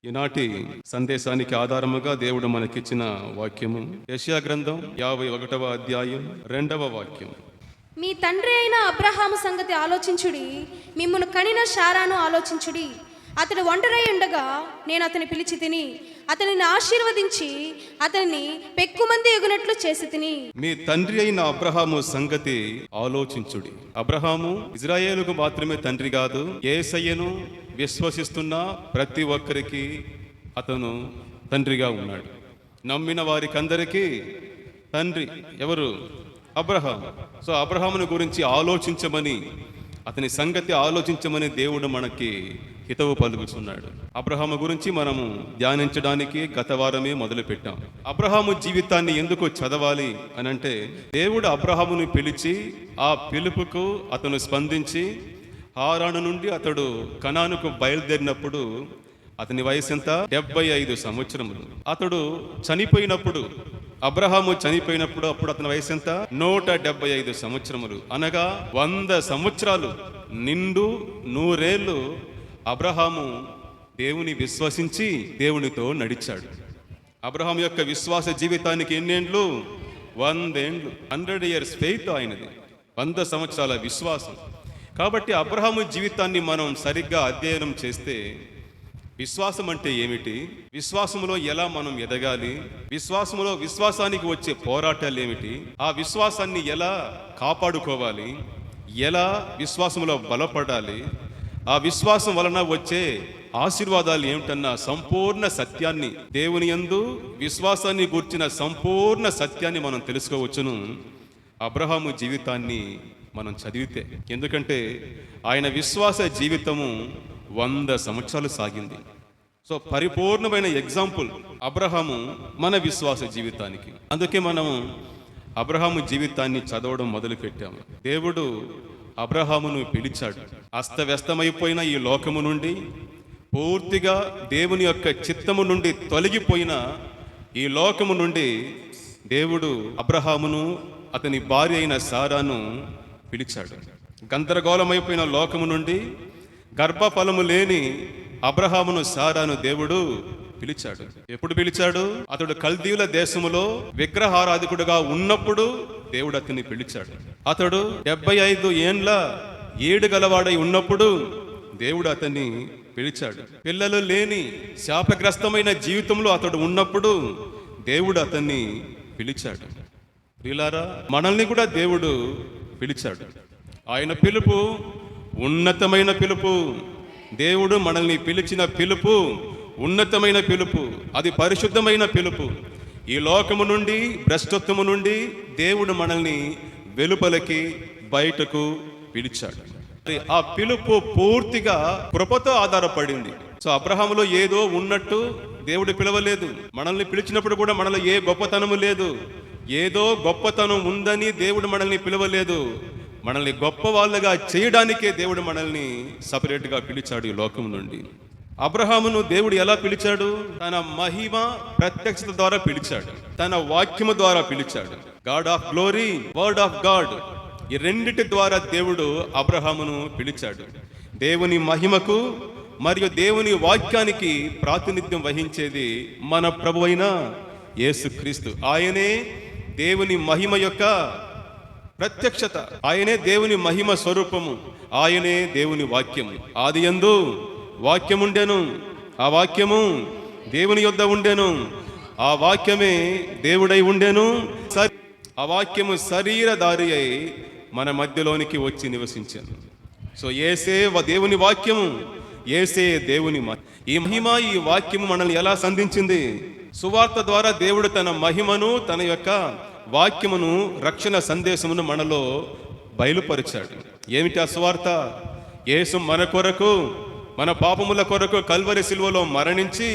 ఈనాటి సందేశానికి ఆధారముగా దేవుడు మనకిచ్చిన వాక్యము యెషయా గ్రంథం 51వ అధ్యాయం 2వ వాక్యం. మీ తండ్రి అయిన అబ్రహాము సంగతి ఆలోచించుడి, మిమ్మును కనిన శారాను ఆలోచించుడి. అతడు ఒంటరై ఉండగా నేను అతని పిలిచి తిని అతనిని ఆశీర్వదించి అతన్ని పెక్కుమంది ఎగునట్లు చేసి తిని. మీ తండ్రి అయిన అబ్రహాము సంగతి ఆలోచించుడి. అబ్రహాము ఇజ్రాయేలుకు మాత్రమే తండ్రి కాదు, యేసయ్యను విశ్వసిస్తున్న ప్రతి ఒక్కరికి అతను తండ్రిగా ఉన్నాడు. నమ్మిన వారికందరికీ తండ్రి ఎవరు? అబ్రహాము. సో అబ్రహాముని గురించి ఆలోచించమని, అతని సంగతి ఆలోచించమని దేవుడు మనకి హితవు పలుకుతున్నాడు. అబ్రహాము గురించి మనము ధ్యానించడానికి గత వారమే మొదలు పెట్టాం. అబ్రహాము జీవితాన్ని ఎందుకు చదవాలి అని అంటే, దేవుడు అబ్రహాముని పిలిచి ఆ పిలుపుకు అతను స్పందించి హారాను నుండి అతడు కనానుకు బయలుదేరినప్పుడు అతని వయసు ఎంత? 75 సంవత్సరములు. అతడు చనిపోయినప్పుడు, అబ్రహాము చనిపోయినప్పుడు అప్పుడు అతని వయసు ఎంత? 175 సంవత్సరములు. అనగా 100 సంవత్సరాలు నిండు 100 ఏళ్ళు అబ్రహాము దేవుని విశ్వసించి దేవునితో నడిచాడు. అబ్రహాం యొక్క విశ్వాస జీవితానికి ఎన్నేండ్లు? 100 ఏండ్లు. 100 years ఫెయిత్ ఆయనది, 100 సంవత్సరాల విశ్వాసం. కాబట్టి అబ్రహాము జీవితాన్ని మనం సరిగ్గా అధ్యయనం చేస్తే విశ్వాసం అంటే ఏమిటి, విశ్వాసములో ఎలా మనం ఎదగాలి, విశ్వాసములో విశ్వాసానికి వచ్చే పోరాటాలు ఏమిటి, ఆ విశ్వాసాన్ని ఎలా కాపాడుకోవాలి, ఎలా విశ్వాసములో బలపడాలి, ఆ విశ్వాసం వలన వచ్చే ఆశీర్వాదాలు ఏమిటన్న సంపూర్ణ సత్యాన్ని, దేవుని యందు విశ్వాసాన్ని గూర్చిన సంపూర్ణ సత్యాన్ని మనం తెలుసుకోవచ్చును అబ్రహాము జీవితాన్ని మనం చదివితే. ఎందుకంటే ఆయన విశ్వాస జీవితము 100 సంవత్సరాలు సాగింది. సో పరిపూర్ణమైన ఎగ్జాంపుల్ అబ్రహాము మన విశ్వాస జీవితానికి. అందుకే మనము అబ్రహాము జీవితాన్ని చదవడం మొదలు పెట్టాము. దేవుడు అబ్రహామును పిలిచాడు. అస్తవ్యస్తమైపోయిన ఈ లోకము నుండి, పూర్తిగా దేవుని యొక్క చిత్తము నుండి తొలగిపోయిన ఈ లోకము నుండి దేవుడు అబ్రహామును అతని భార్య అయిన సారాను పిలిచాడు. గందరగోళమైపోయిన లోకము నుండి, గర్భఫలము లేని అబ్రహామును సారాను దేవుడు పిలిచాడు. ఎప్పుడు పిలిచాడు? అతడు కల్దీయుల దేశములో విగ్రహారాధికుడుగా ఉన్నప్పుడు దేవుడు అతన్ని పిలిచాడు. అతడు 75 ఏండ్ల ఏడు గలవాడై ఉన్నప్పుడు దేవుడు అతన్ని పిలిచాడు. పిల్లలు లేని శాపగ్రస్తమైన జీవితంలో అతడు ఉన్నప్పుడు దేవుడు అతన్ని పిలిచాడు. ప్రియులారా, మనల్ని కూడా దేవుడు పిలిచాడు. ఆయన పిలుపు ఉన్నతమైన పిలుపు. దేవుడు మనల్ని పిలిచిన పిలుపు ఉన్నతమైన పిలుపు, అది పరిశుద్ధమైన పిలుపు. ఈ లోకము నుండి, భ్రష్టత్వము నుండి దేవుడు మనల్ని వెలుపలకి బయటకు పిలిచాడు. ఆ పిలుపు పూర్తిగా కృపతో ఆధారపడింది. సో అబ్రహాములో ఏదో ఉన్నట్టు దేవుడు పిలవలేదు. మనల్ని పిలిచినప్పుడు కూడా మనలో ఏ గొప్పతనము లేదు. ఏదో గొప్పతనం ఉందని దేవుడు మనల్ని పిలవలేదు. మనల్ని గొప్ప వాళ్ళుగా చేయడానికే దేవుడు మనల్ని సపరేట్గా పిలిచాడు ఈ లోకం నుండి. అబ్రహామును దేవుడు ఎలా పిలిచాడు? తన మహిమ ప్రత్యక్షత ద్వారా పిలిచాడు, తన వాక్యము ద్వారా పిలిచాడు. God of glory, word of God, ఈ రెండిటి ద్వారా దేవుడు అబ్రహామును పిలిచాడు. దేవుని మహిమకు మరియు దేవుని వాక్యానికి ప్రాతినిధ్యం వహించేది మన ప్రభువైన యేసుక్రీస్తు. ఆయనే దేవుని మహిమ యొక్క ప్రత్యక్షత, ఆయనే దేవుని మహిమ స్వరూపము, ఆయనే దేవుని వాక్యము. ఆదియందు వాక్యముండెను, ఆ వాక్యము దేవుని యొద్ద ఉండెను, ఆ వాక్యమే దేవుడై ఉండెను, ఆ వాక్యము శరీరధారి అయి మన మధ్యలోనికి వచ్చి నివసించాను. సో యేసే దేవుని వాక్యము, యేసే దేవుని ఈ మహిమ, ఈ వాక్యము మనల్ని ఎలా సంధించింది? సువార్త ద్వారా దేవుడు తన మహిమను, తన యొక్క వాక్యమును, రక్షణ సందేశమును మనలో బయలుపరిచాడు. ఏమిటి ఆ సువార్త? యేసు మన కొరకు, మన పాపముల కొరకు కల్వరి శిలువలో మరణించి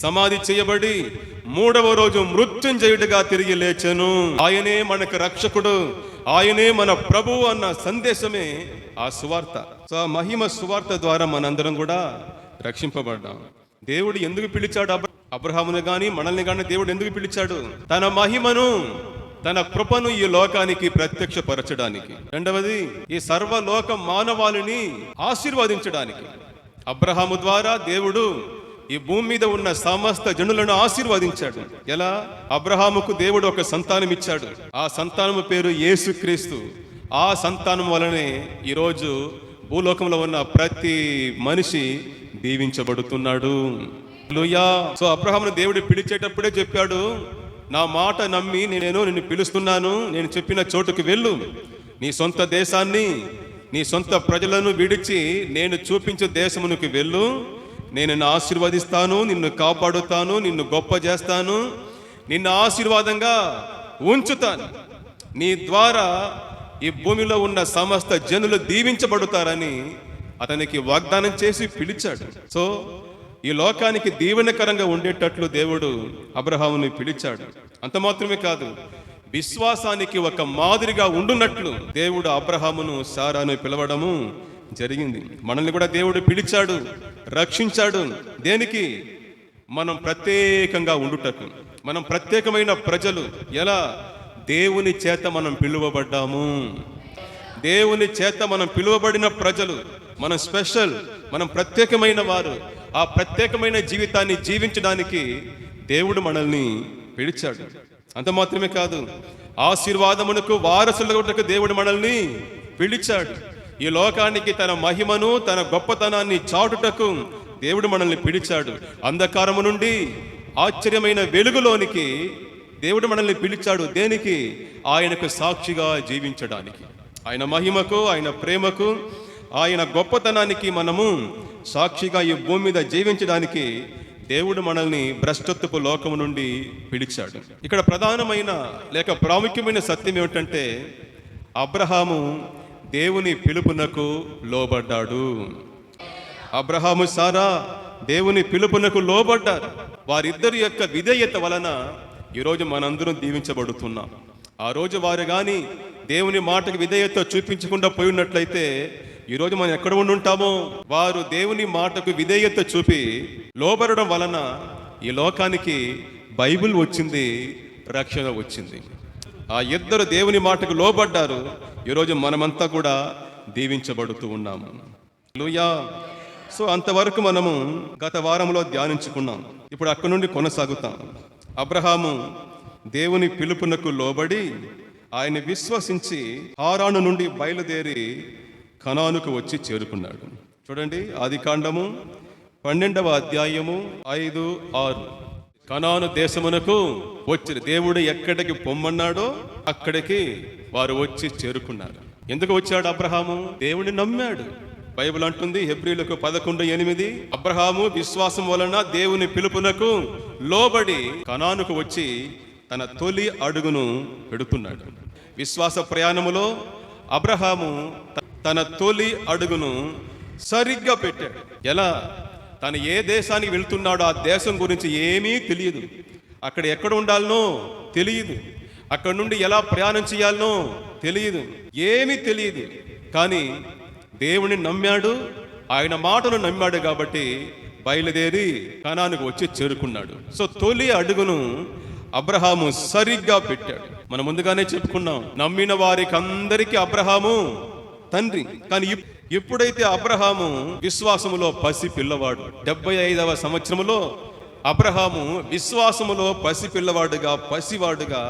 సమాధి చేయబడి 3వ రోజు మృత్యుంజయుడిగా తిరిగి లేచెను. ఆయనే మనకు రక్షకుడు, ఆయనే మన ప్రభువు అన్న సందేశమే ఆ సువార్త. సో ఆ మహిమ సువార్త ద్వారా మనందరం కూడా రక్షింపబడ్డాం. దేవుడు ఎందుకు పిలిచాడు అబ్రహామును గాని మనల్ని గాని? దేవుడు ఎందుకు పిలిచాడు? తన మహిమను, తన కృపను ఈ లోకానికి ప్రత్యక్షపరచడానికి. రెండవది, ఈ సర్వలోక మానవాళిని ఆశీర్వదించడానికి. అబ్రహాము ద్వారా దేవుడు ఈ భూమి మీద ఉన్న సమస్త జనులను ఆశీర్వదించాడు. ఎలా? అబ్రహాముకు దేవుడు ఒక సంతానం ఇచ్చాడు. ఆ సంతానము పేరు యేసుక్రీస్తు. ఆ సంతానం వలనే ఈరోజు భూలోకంలో ఉన్న ప్రతి మనిషి దీవించబడుతున్నాడు. హల్లెలూయా. సో అబ్రహామును దేవుడు పిలిచేటప్పుడే చెప్పాడు, నా మాట నమ్మి నేను నిన్ను పిలుస్తున్నాను, నేను చెప్పిన చోటుకు వెళ్ళు, నీ సొంత దేశాన్ని నీ సొంత ప్రజలను విడిచి నేను చూపించే దేశమునకు వెళ్ళు, నేను నిన్ను ఆశీర్వదిస్తాను, నిన్ను కాపాడుతాను, నిన్ను గొప్ప చేస్తాను, నిన్ను ఆశీర్వాదంగా ఉంచుతాను, నీ ద్వారా ఈ భూమిలో ఉన్న సమస్త జనులు దీవించబడతారని అతనికి వాగ్దానం చేసి పిలిచాడు. సో ఈ లోకానికి దీవెనకరంగా ఉండేటట్లు దేవుడు అబ్రహాముని పిలిచాడు. అంత మాత్రమే కాదు, విశ్వాసానికి ఒక మాదిరిగా ఉండునట్లు దేవుడు అబ్రహామును సారాను పిలవడము జరిగింది. మనల్ని కూడా దేవుడు పిలిచాడు, రక్షించాడు. దేనికి? మనం ప్రత్యేకంగా ఉండుటకు. మనం ప్రత్యేకమైన ప్రజలు. ఎలా? దేవుని చేత మనం పిలువబడ్డాము. దేవుని చేత మనం పిలువబడిన ప్రజలు. మనం స్పెషల్, మనం ప్రత్యేకమైన వారు. ఆ ప్రత్యేకమైన జీవితాన్ని జీవించడానికి దేవుడు మనల్ని పిలిచాడు. అంత మాత్రమే కాదు, ఆశీర్వాదమునకు వారసులకు దేవుడు మనల్ని పిలిచాడు. ఈ లోకానికి తన మహిమను, తన గొప్పతనాన్ని చాటుటకు దేవుడు మనల్ని పిలిచాడు. అంధకారము నుండి ఆశ్చర్యమైన వెలుగులోనికి దేవుడు మనల్ని పిలిచాడు. దేనికి? ఆయనకు సాక్షిగా జీవించడానికి. ఆయన మహిమకు, ఆయన ప్రేమకు, ఆయన గొప్పతనానికి మనము సాక్షిగా ఈ భూమి మీద జీవించడానికి దేవుడు మనల్ని భ్రష్టత్వపు లోకము నుండి పిలిచాడు. ఇక్కడ ప్రధానమైన లేక ప్రాముఖ్యమైన సత్యం ఏమిటంటే, అబ్రహాము దేవుని పిలుపునకు లోబడ్డాడు. అబ్రహాము సారా దేవుని పిలుపునకు లోబడ్డారు. వారిద్దరి యొక్క విధేయత వలన ఈరోజు మనందరం దీవించబడుతున్నాం. ఆ రోజు వారు కానీ దేవుని మాటకు విధేయత చూపించకుండా పోయి ఉన్నట్లయితే ఈరోజు మనం ఎక్కడ ఉండి ఉంటామో. వారు దేవుని మాటకు విధేయత చూపి లోబడడం వలన ఈ లోకానికి బైబిల్ వచ్చింది, రక్షణ వచ్చింది. ఆ ఇద్దరు దేవుని మాటకు లోబడ్డారు. ఈరోజు మనమంతా కూడా దీవించబడుతూ ఉన్నాము. హల్లెలూయా. సో అంతవరకు మనము గత వారంలో ధ్యానించుకున్నాం. ఇప్పుడు అక్కడి నుండి కొనసాగుతాం. అబ్రహాము దేవుని పిలుపునకు లోబడి ఆయన విశ్వసించి హారాను నుండి బయలుదేరి కనానుకు వచ్చి చేరుకున్నాడు. చూడండి, ఆదికాండము 12వ అధ్యాయము 5-6. కనాను దేశమునకు వచ్చి దేవుడు ఎక్కడికి పొమ్మన్నాడో అక్కడికి వారు వచ్చి చేరుకున్నారు. ఎందుకు వచ్చాడు అబ్రహాము? దేవుని నమ్మాడు. బైబిల్ అంటుంది హెబ్రీయులకు 11:8, అబ్రహాము విశ్వాసం వలన దేవుని పిలుపునకు లోబడి కనానుకు వచ్చి తన తొలి అడుగును పెడుతున్నాడు. విశ్వాస ప్రయాణములో అబ్రహాము తన తొలి అడుగును సరిగ్గా పెట్టాడు. ఎలా? తను ఏ దేశానికి వెళ్తున్నాడో ఆ దేశం గురించి ఏమీ తెలియదు. అక్కడ ఎక్కడ ఉండాలనో తెలియదు. అక్కడ నుండి ఎలా ప్రయాణం చేయాలనో తెలియదు. ఏమీ తెలియదు. కానీ దేవుని నమ్మాడు, ఆయన మాటను నమ్మాడు కాబట్టి బయలుదేరి కనానుకు వచ్చి చేరుకున్నాడు. సో తొలి అడుగును అబ్రహాము సరిగ్గా పెట్టాడు. మనం ముందుగానే చెప్పుకున్నాం, నమ్మిన వారికి అందరికీ అబ్రహాము తండ్రి. కానీ ఎప్పుడైతే అబ్రహాము విశ్వాసములో పసి పిల్లవాడు, 75వ సంవత్సరములో అబ్రహాము విశ్వాసములో పసి పిల్లవాడుగా, పసివాడుగా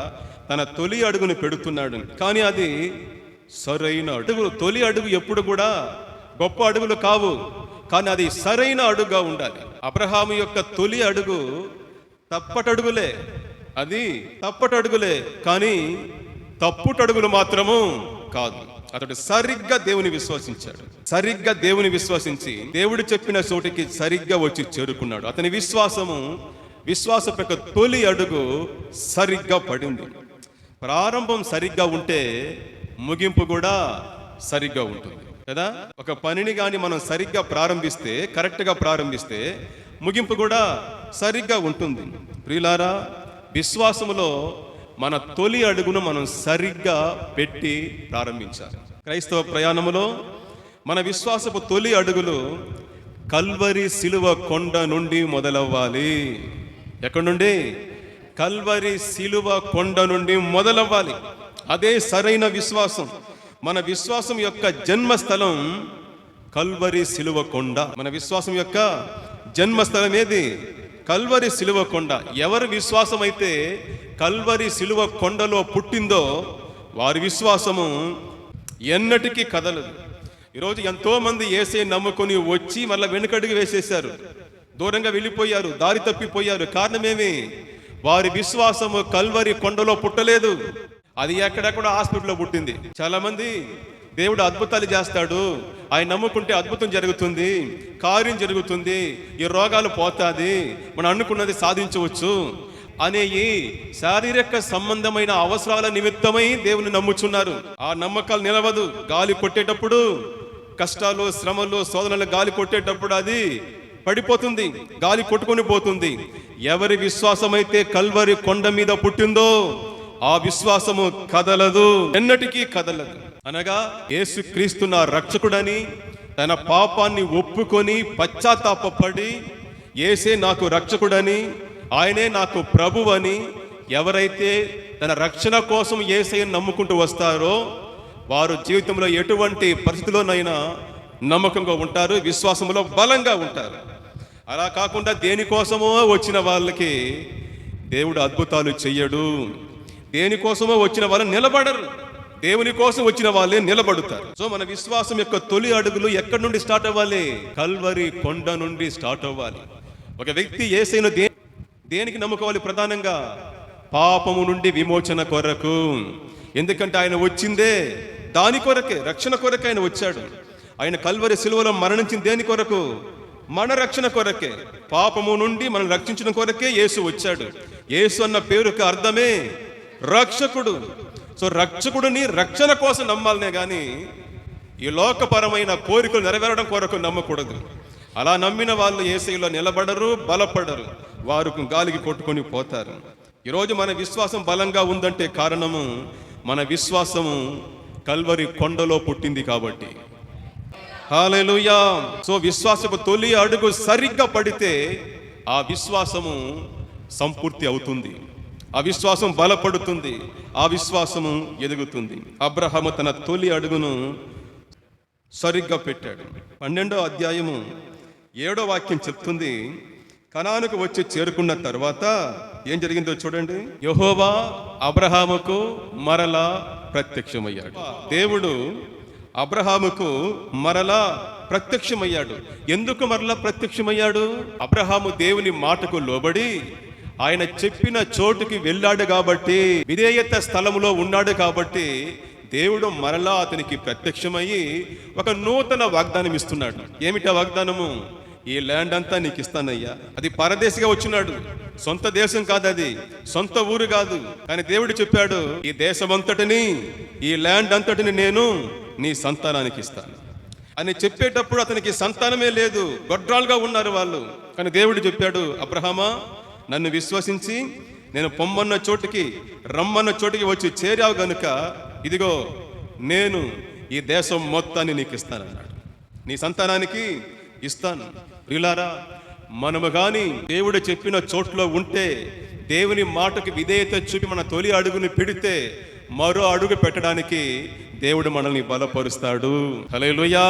తన తొలి అడుగును పెడుతున్నాడు. కానీ అది సరైన అడుగు. తొలి అడుగు ఎప్పుడు కూడా గొప్ప అడుగులు కావు, కానీ అది సరైన అడుగుగా ఉండాలి. అబ్రహాము యొక్క తొలి అడుగు తప్పటడుగులే, అది తప్పటడుగులే, కానీ తప్పుటడుగులు మాత్రము కాదు. అతడు సరిగ్గా దేవుని విశ్వసించాడు. సరిగ్గా దేవుని విశ్వసించి దేవుడు చెప్పిన చోటికి సరిగ్గా వచ్చి చేరుకున్నాడు. అతని విశ్వాసపు యొక్క తొలి అడుగు సరిగ్గా పడింది. ప్రారంభం సరిగ్గా ఉంటే ముగింపు కూడా సరిగ్గా ఉంటుంది కదా. ఒక పనిని కానీ మనం సరిగ్గా ప్రారంభిస్తే, కరెక్ట్గా ప్రారంభిస్తే ముగింపు కూడా సరిగ్గా ఉంటుంది. ప్రియులారా, విశ్వాసములో మన తొలి అడుగును మనం సరిగ్గా పెట్టి ప్రారంభించాలి. క్రైస్తవ ప్రయాణములో మన విశ్వాసపు తొలి అడుగులు కల్వరి సిలువ కొండ నుండి మొదలవ్వాలి. ఎక్కడి నుండి? కల్వరి సిలువ కొండ నుండి మొదలవ్వాలి. అదే సరైన విశ్వాసం. మన విశ్వాసం యొక్క జన్మస్థలం కల్వరి సిలువ కొండ. మన విశ్వాసం యొక్క జన్మస్థలం ఏది? కల్వరి సిలువ కొండ. ఎవరి విశ్వాసం అయితే కల్వరి సిలువ కొండలో పుట్టిందో వారి విశ్వాసము ఎన్నటికీ కదలదు. ఈరోజు ఎంతో మంది యేసయ్యను నమ్ముకొని వచ్చి మళ్ళీ వెనుకడుగు వేసేశారు, దూరంగా వెళ్ళిపోయారు, దారి తప్పిపోయారు. కారణమేమి? వారి విశ్వాసము కల్వరి కొండలో పుట్టలేదు, అది ఎక్కడెక్కడ హాస్పిటల్లో పుట్టింది. చాలా మంది దేవుడు అద్భుతాలు చేస్తాడు, ఆయన నమ్ముకుంటే అద్భుతం జరుగుతుంది, కార్యం జరుగుతుంది, ఈ రోగాలు పోతాది, మనం అనుకున్నది సాధించవచ్చు అనే ఈ శారీరక సంబంధమైన అవసరాల నిమిత్తమై దేవుని నమ్ముచున్నారు. ఆ నమ్మకాలు నిలవదు. గాలి కొట్టేటప్పుడు, కష్టాలు, శ్రమలు, శోధనలు గాలి కొట్టేటప్పుడు అది పడిపోతుంది, గాలి కొట్టుకొని పోతుంది. ఎవరి విశ్వాసమైతే కల్వరి కొండ మీద పుట్టిందో ఆ విశ్వాసము కదలదు, ఎన్నటికీ కదలదు. అనగా యేసుక్రీస్తు నా రక్షకుడని తన పాపాన్ని ఒప్పుకొని పశ్చాత్తాపపడి యేసే నాకు రక్షకుడని, ఆయనే నాకు ప్రభువని ఎవరైతే తన రక్షణ కోసం యేసయ్యను నమ్ముకుంటూ వస్తారో వారు జీవితంలో ఎటువంటి పరిస్థితిలోనైనా నమ్మకంగా ఉంటారు, విశ్వాసంలో బలంగా ఉంటారు. అలా కాకుండా దేనికోసమో వచ్చిన వాళ్ళకి దేవుడు అద్భుతాలు చెయ్యడు. దేనికోసమో వచ్చిన వాళ్ళు నిలబడరు, దేవుని కోసం వచ్చిన వాళ్ళే నిలబడుతారు. సో మన విశ్వాసం యొక్క తొలి అడుగులు ఎక్కడి నుండి స్టార్ట్ అవ్వాలి? కల్వరి కొండ నుండి స్టార్ట్ అవ్వాలి. ఒక వ్యక్తి యేసయ్యను దేనికి నమ్ముకోవాలి? ప్రధానంగా పాపము నుండి విమోచన కొరకు. ఎందుకంటే ఆయన వచ్చిందే దాని కొరకే, రక్షణ కొరకే ఆయన వచ్చాడు. ఆయన కల్వరి సిలువలో మరణించింది దేని కొరకు? మన రక్షణ కొరకే. పాపము నుండి మనం రక్షించడం కొరకే యేసు వచ్చాడు. యేసు అన్న పేరుకి అర్థమే రక్షకుడు. సో రక్షకుడిని రక్షణ కోసం నమ్మాలనే కానీ ఈ లోకపరమైన కోరికలు నెరవేరడం కొరకు నమ్మకూడదు. అలా నమ్మిన వాళ్ళు యేసయ్యలో నిలబడరు, బలపడరు, వారు గాలికి కొట్టుకొని పోతారు. ఈరోజు మన విశ్వాసం బలంగా ఉందంటే కారణము మన విశ్వాసము కల్వరి కొండలో పుట్టింది కాబట్టి. హల్లెలూయా. సో విశ్వాసపు తొలి అడుగు సరిగ్గా పడితే ఆ విశ్వాసము సంపూర్తి అవుతుంది, ఆ విశ్వాసం బలపడుతుంది, ఆ విశ్వాసము ఎదుగుతుంది. అబ్రహాము తన తొలి అడుగును సరిగ్గా పెట్టాడు. 12వ అధ్యాయము 7వ వాక్యం చెప్తుంది, కనానుకు వచ్చి చేరుకున్న తర్వాత ఏం జరిగిందో చూడండి. యెహోవా అబ్రహాముకు మరలా ప్రత్యక్షమయ్యాడు. దేవుడు అబ్రహాముకు మరలా ప్రత్యక్షమయ్యాడు. ఎందుకు మరలా ప్రత్యక్షమయ్యాడు? అబ్రహాము దేవుని మాటకు లోబడి ఆయన చెప్పిన చోటుకి వెళ్ళాడు కాబట్టి, విధేయత స్థలములో ఉన్నాడు కాబట్టి దేవుడు మరలా అతనికి ప్రత్యక్షమయ్యి ఒక నూతన వాగ్దానం ఇస్తున్నాడు. ఏమిటా వాగ్దానము? ఈ ల్యాండ్ అంతా నీకు ఇస్తానయ్యా. అది పరదేశిగా వచ్చినాడు, సొంత దేశం కాదు, అది సొంత ఊరు కాదు. కానీ దేవుడు చెప్పాడు, ఈ దేశం అంతటిని, ఈ ల్యాండ్ అంతటిని నేను నీ సంతానానికి ఇస్తాను అని చెప్పేటప్పుడు అతనికి సంతానమే లేదు, గొడ్రాలుగా ఉన్నారు వాళ్ళు. కానీ దేవుడు చెప్పాడు, అబ్రహామా నన్ను విశ్వసించి నేను పొమ్మన్న చోటికి, రమ్మన్న చోటికి వచ్చి చేరావు గనుక ఇదిగో నేను ఈ దేశం మొత్తాన్ని నీకు ఇస్తానన్నాడు, నీ సంతానానికి ఇస్తాను. ప్రియులారా, మనము గాని దేవుడు చెప్పిన చోట్లో ఉంటే, దేవుని మాటకు విధేయత చూపి మన తొలి అడుగుని పెడితే మరో అడుగు పెట్టడానికి దేవుడు మనల్ని బలపరుస్తాడు. హల్లెలూయా.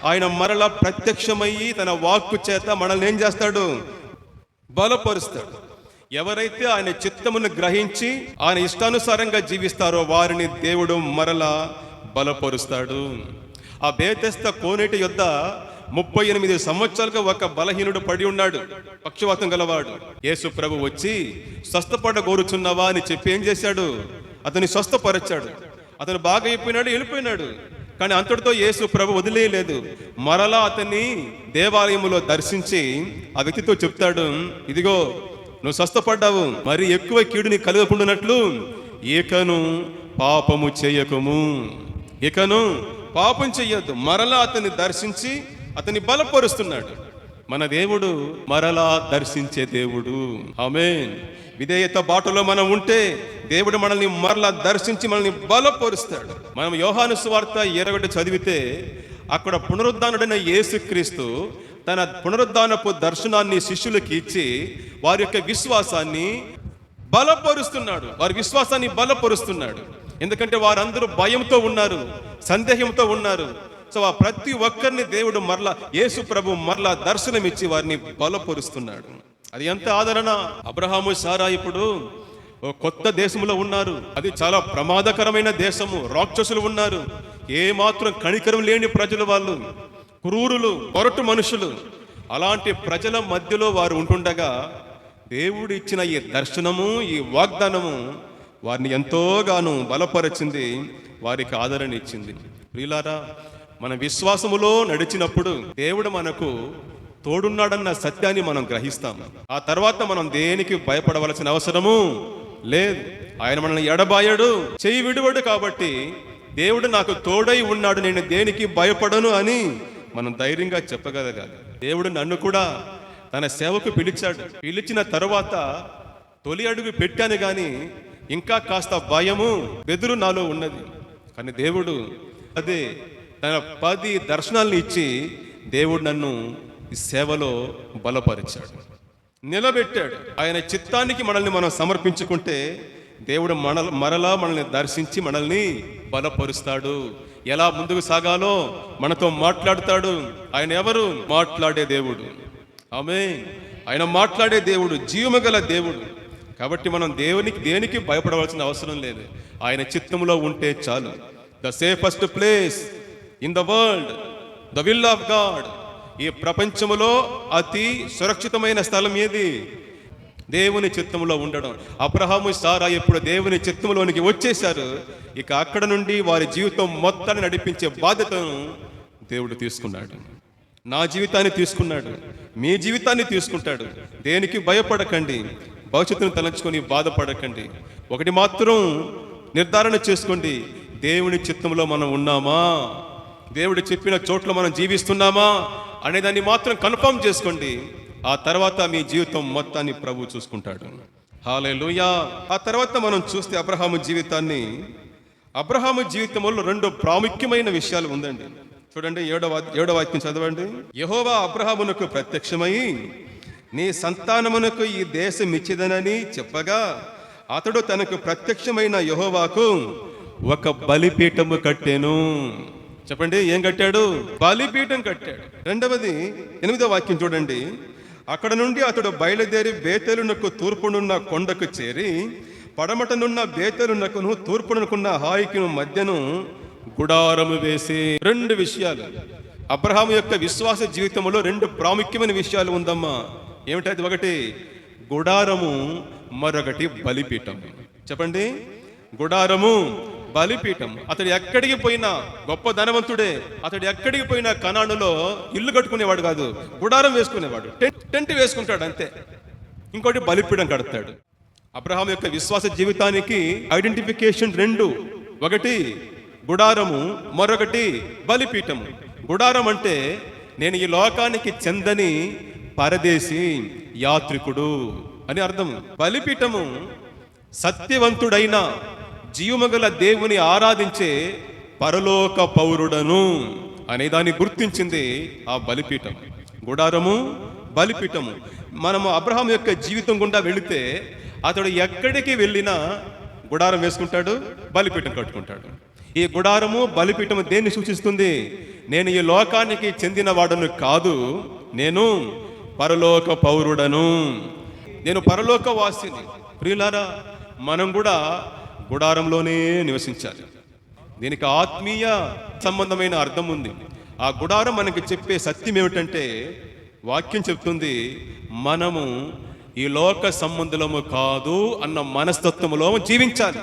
ఆయన మరలా ప్రత్యక్షమయ్యి తన వాక్కు చేత మనల్ని ఏం చేస్తాడు? బలపరుస్తాడు. ఎవరైతే ఆయన చిత్తమును గ్రహించి ఆయన ఇష్టానుసారంగా జీవిస్తారో వారిని దేవుడు మరలా బలపరుస్తాడు. ఆ బేతెస్త కోనేటి యొద్ద 38 సంవత్సరాలుగా ఒక బలహీనుడు పడి ఉన్నాడు, పక్షవాతం గలవాడు. యేసు ప్రభు వచ్చి స్వస్థపడ కోరుచున్నావా అని చెప్పి ఏం చేశాడు? అతన్ని స్వస్థపరచాడు. అతను బాగా అయిపోయినాడు, వెళ్ళిపోయినాడు. కానీ అంతటితో యేసు ప్రభు వదిలేయలేదు. మరలా అతన్ని దేవాలయంలో దర్శించి ఆ వ్యక్తితో చెప్తాడు, ఇదిగో నువ్వు స్వస్థపడ్డావు, మరి ఎక్కువ కీడుని కలగకుండానట్లు ఇకను పాపము చేయకము, ఇకను పాపం చెయ్యొద్దు. మరలా అతన్ని దర్శించి అతన్ని బలపరుస్తున్నాడు. మన దేవుడు మరలా దర్శించే దేవుడు. ఆమేన్. విధేయత బాటలో మనం ఉంటే దేవుడు మనల్ని మరలా దర్శించి మనల్ని బలపరుస్తాడు. మనం యోహాను సువార్త 21 చదివితే అక్కడ పునరుద్ధానుడైన యేసుక్రీస్తు తన పునరుద్ధానపు దర్శనాన్ని శిష్యులకు ఇచ్చి వారి యొక్క విశ్వాసాన్ని బలపరుస్తున్నాడు, వారి విశ్వాసాన్ని బలపరుస్తున్నాడు. ఎందుకంటే వారందరూ భయంతో ఉన్నారు, సందేహంతో ఉన్నారు. సో ఆ ప్రతి ఒక్కరిని దేవుడు మరలా యేసు ప్రభు మరలా దర్శనమిచ్చి వారిని బలపరుస్తున్నాడు. అది ఎంత ఆదరణ! అబ్రహాము సారా ఇప్పుడు ఓ కొత్త దేశంలో ఉన్నారు. అది చాలా ప్రమాదకరమైన దేశము. రాక్షసులు ఉన్నారు, ఏ మాత్రం కనికరం లేని ప్రజలు, వాళ్ళు క్రూరులు, పొరటు మనుషులు. అలాంటి ప్రజల మధ్యలో వారు ఉంటుండగా దేవుడు ఇచ్చిన ఈ దర్శనము, ఈ వాగ్దానము వారిని ఎంతోగానో బలపరిచింది, వారికి ఆదరణ ఇచ్చింది. ప్రియులారా, మన విశ్వాసములో నడిచినప్పుడు దేవుడు మనకు తోడున్నాడన్న సత్యాన్ని మనం గ్రహిస్తాం. ఆ తర్వాత మనం దేనికి భయపడవలసిన అవసరము లేదు. ఆయన మనల్ని ఎడబాయడు, చెయ్యి విడువడు. కాబట్టి దేవుడు నాకు తోడై ఉన్నాడు, నేను దేనికి భయపడను అని మనం ధైర్యంగా చెప్పగలగాలి. దేవుడు నన్ను కూడా తన సేవకు పిలిచాడు. పిలిచిన తరువాత తొలి అడుగు పెట్టాను, కానీ ఇంకా కాస్త భయము, బెదురు నాలో ఉన్నది. కానీ దేవుడు అదే తన 10 దర్శనాలను ఇచ్చి దేవుడు నన్ను ఈ సేవలో బలపరిచాడు, నిలబెట్టాడు. ఆయన చిత్తానికి మనల్ని మనం సమర్పించుకుంటే దేవుడు మరలా మనల్ని దర్శించి మనల్ని బలపరుస్తాడు. ఎలా ముందుకు సాగాలో మనతో మాట్లాడతాడు. ఆయన ఎవరు? మాట్లాడే దేవుడు. ఆమేన్. ఆయన మాట్లాడే దేవుడు, జీవముగల దేవుడు. కాబట్టి మనం దేనికి భయపడవలసిన అవసరం లేదు. ఆయన చిత్తములో ఉంటే చాలు. The safest place in the world, the will of God. ఈ ప్రపంచములో అతి సురక్షితమైన స్థలం ఏది? దేవుని చిత్తములో ఉండడం. అబ్రహాము సారా ఎప్పుడు దేవుని చిత్తములోనికి వచ్చేశారు, ఇక అక్కడ నుండి వారి జీవితం మొత్తాన్ని నడిపించే బాధ్యతను దేవుడు తీసుకున్నాడు. నా జీవితాన్ని తీసుకున్నాడు, మీ జీవితాన్ని తీసుకుంటాడు. దేనికి భయపడకండి, భవిష్యత్తును తలంచుకొని బాధపడకండి. ఒకటి మాత్రం నిర్ధారణ చేసుకోండి, దేవుని చిత్తంలో మనం ఉన్నామా, దేవుడు చెప్పిన చోట్ల మనం జీవిస్తున్నామా అనేదాన్ని మాత్రం కన్ఫర్మ్ చేసుకోండి. ఆ తర్వాత మీ జీవితం మొత్తాన్ని ప్రభు చూసుకుంటాడు. హల్లెలూయా. ఆ తర్వాత మనం చూస్తే అబ్రహాము జీవితాన్ని, అబ్రహాము జీవితంలో 2 ప్రాముఖ్యమైన విషయాలు ఉందండి. చూడండి, 7వ వాక్యం చదవండి. యెహోవా అబ్రహామునకు ప్రత్యక్షమై నీ సంతానమునకు ఈ దేశం ఇచ్చిదనని చెప్పగా అతడు తనకు ప్రత్యక్షమైన యెహోవాకు ఒక బలిపీఠము కట్టెను. చెప్పండి, ఏం కట్టాడు? బలిపీఠం కట్టాడు. రెండవది 8వ వాక్యం చూడండి. అక్కడ నుండి అతడు బయలుదేరి బేతేలునకు తూర్పునున్న కొండకు చేరి పడమటనున్న బేతేలునకును తూర్పునకున్న హాయికి మధ్యను గుడారము వేసి. 2 విషయాలు అబ్రహాము యొక్క విశ్వాస జీవితంలో 2 ప్రాముఖ్యమైన విషయాలు ఉందమ్మా. ఏమిటది? ఒకటి గుడారము, మరొకటి బలిపీఠం. చెప్పండి, గుడారము, బలిపీఠం. అతడు ఎక్కడికి పోయినా, గొప్ప ధనవంతుడే, అతడు ఎక్కడికి పోయినా కనానులో ఇల్లు కట్టుకునేవాడు కాదు, గుడారం వేసుకునేవాడు, టెంట్ వేసుకుంటాడు అంతే. ఇంకోటి బలిపీఠం కడతాడు. అబ్రహాం యొక్క విశ్వాస జీవితానికి ఐడెంటిఫికేషన్ 2, ఒకటి గుడారము, మరొకటి బలిపీఠము. గుడారం అంటే నేను ఈ లోకానికి చెందని పరదేశి, యాత్రికుడు అని అర్థం. బలిపీఠము సత్యవంతుడైన జీవమగల దేవుని ఆరాధించే పరలోక పౌరుడను అనే దాన్ని గుర్తించింది ఆ బలిపీఠం. గుడారము, బలిపీఠము. మనము అబ్రహాం యొక్క జీవితం గుండా వెళితే అతడు ఎక్కడికి వెళ్ళినా గుడారం వేసుకుంటాడు, బలిపీఠం కట్టుకుంటాడు. ఈ గుడారము, బలిపీఠము దేన్ని సూచిస్తుంది? నేను ఈ లోకానికి చెందిన వాడను కాదు, నేను పరలోక పౌరుడను, నేను పరలోక వాసిని. ప్రియులారా, మనం కూడా గుడారంలోనే నివసించాలి. దీనికి ఆత్మీయ సంబంధమైన అర్థం ఉంది. ఆ గుడారం మనకి చెప్పే సత్యం ఏమిటంటే, వాక్యం చెప్తుంది, మనము ఈ లోక సంబంధులము కాదు అన్న మనస్తత్వములో జీవించాలి.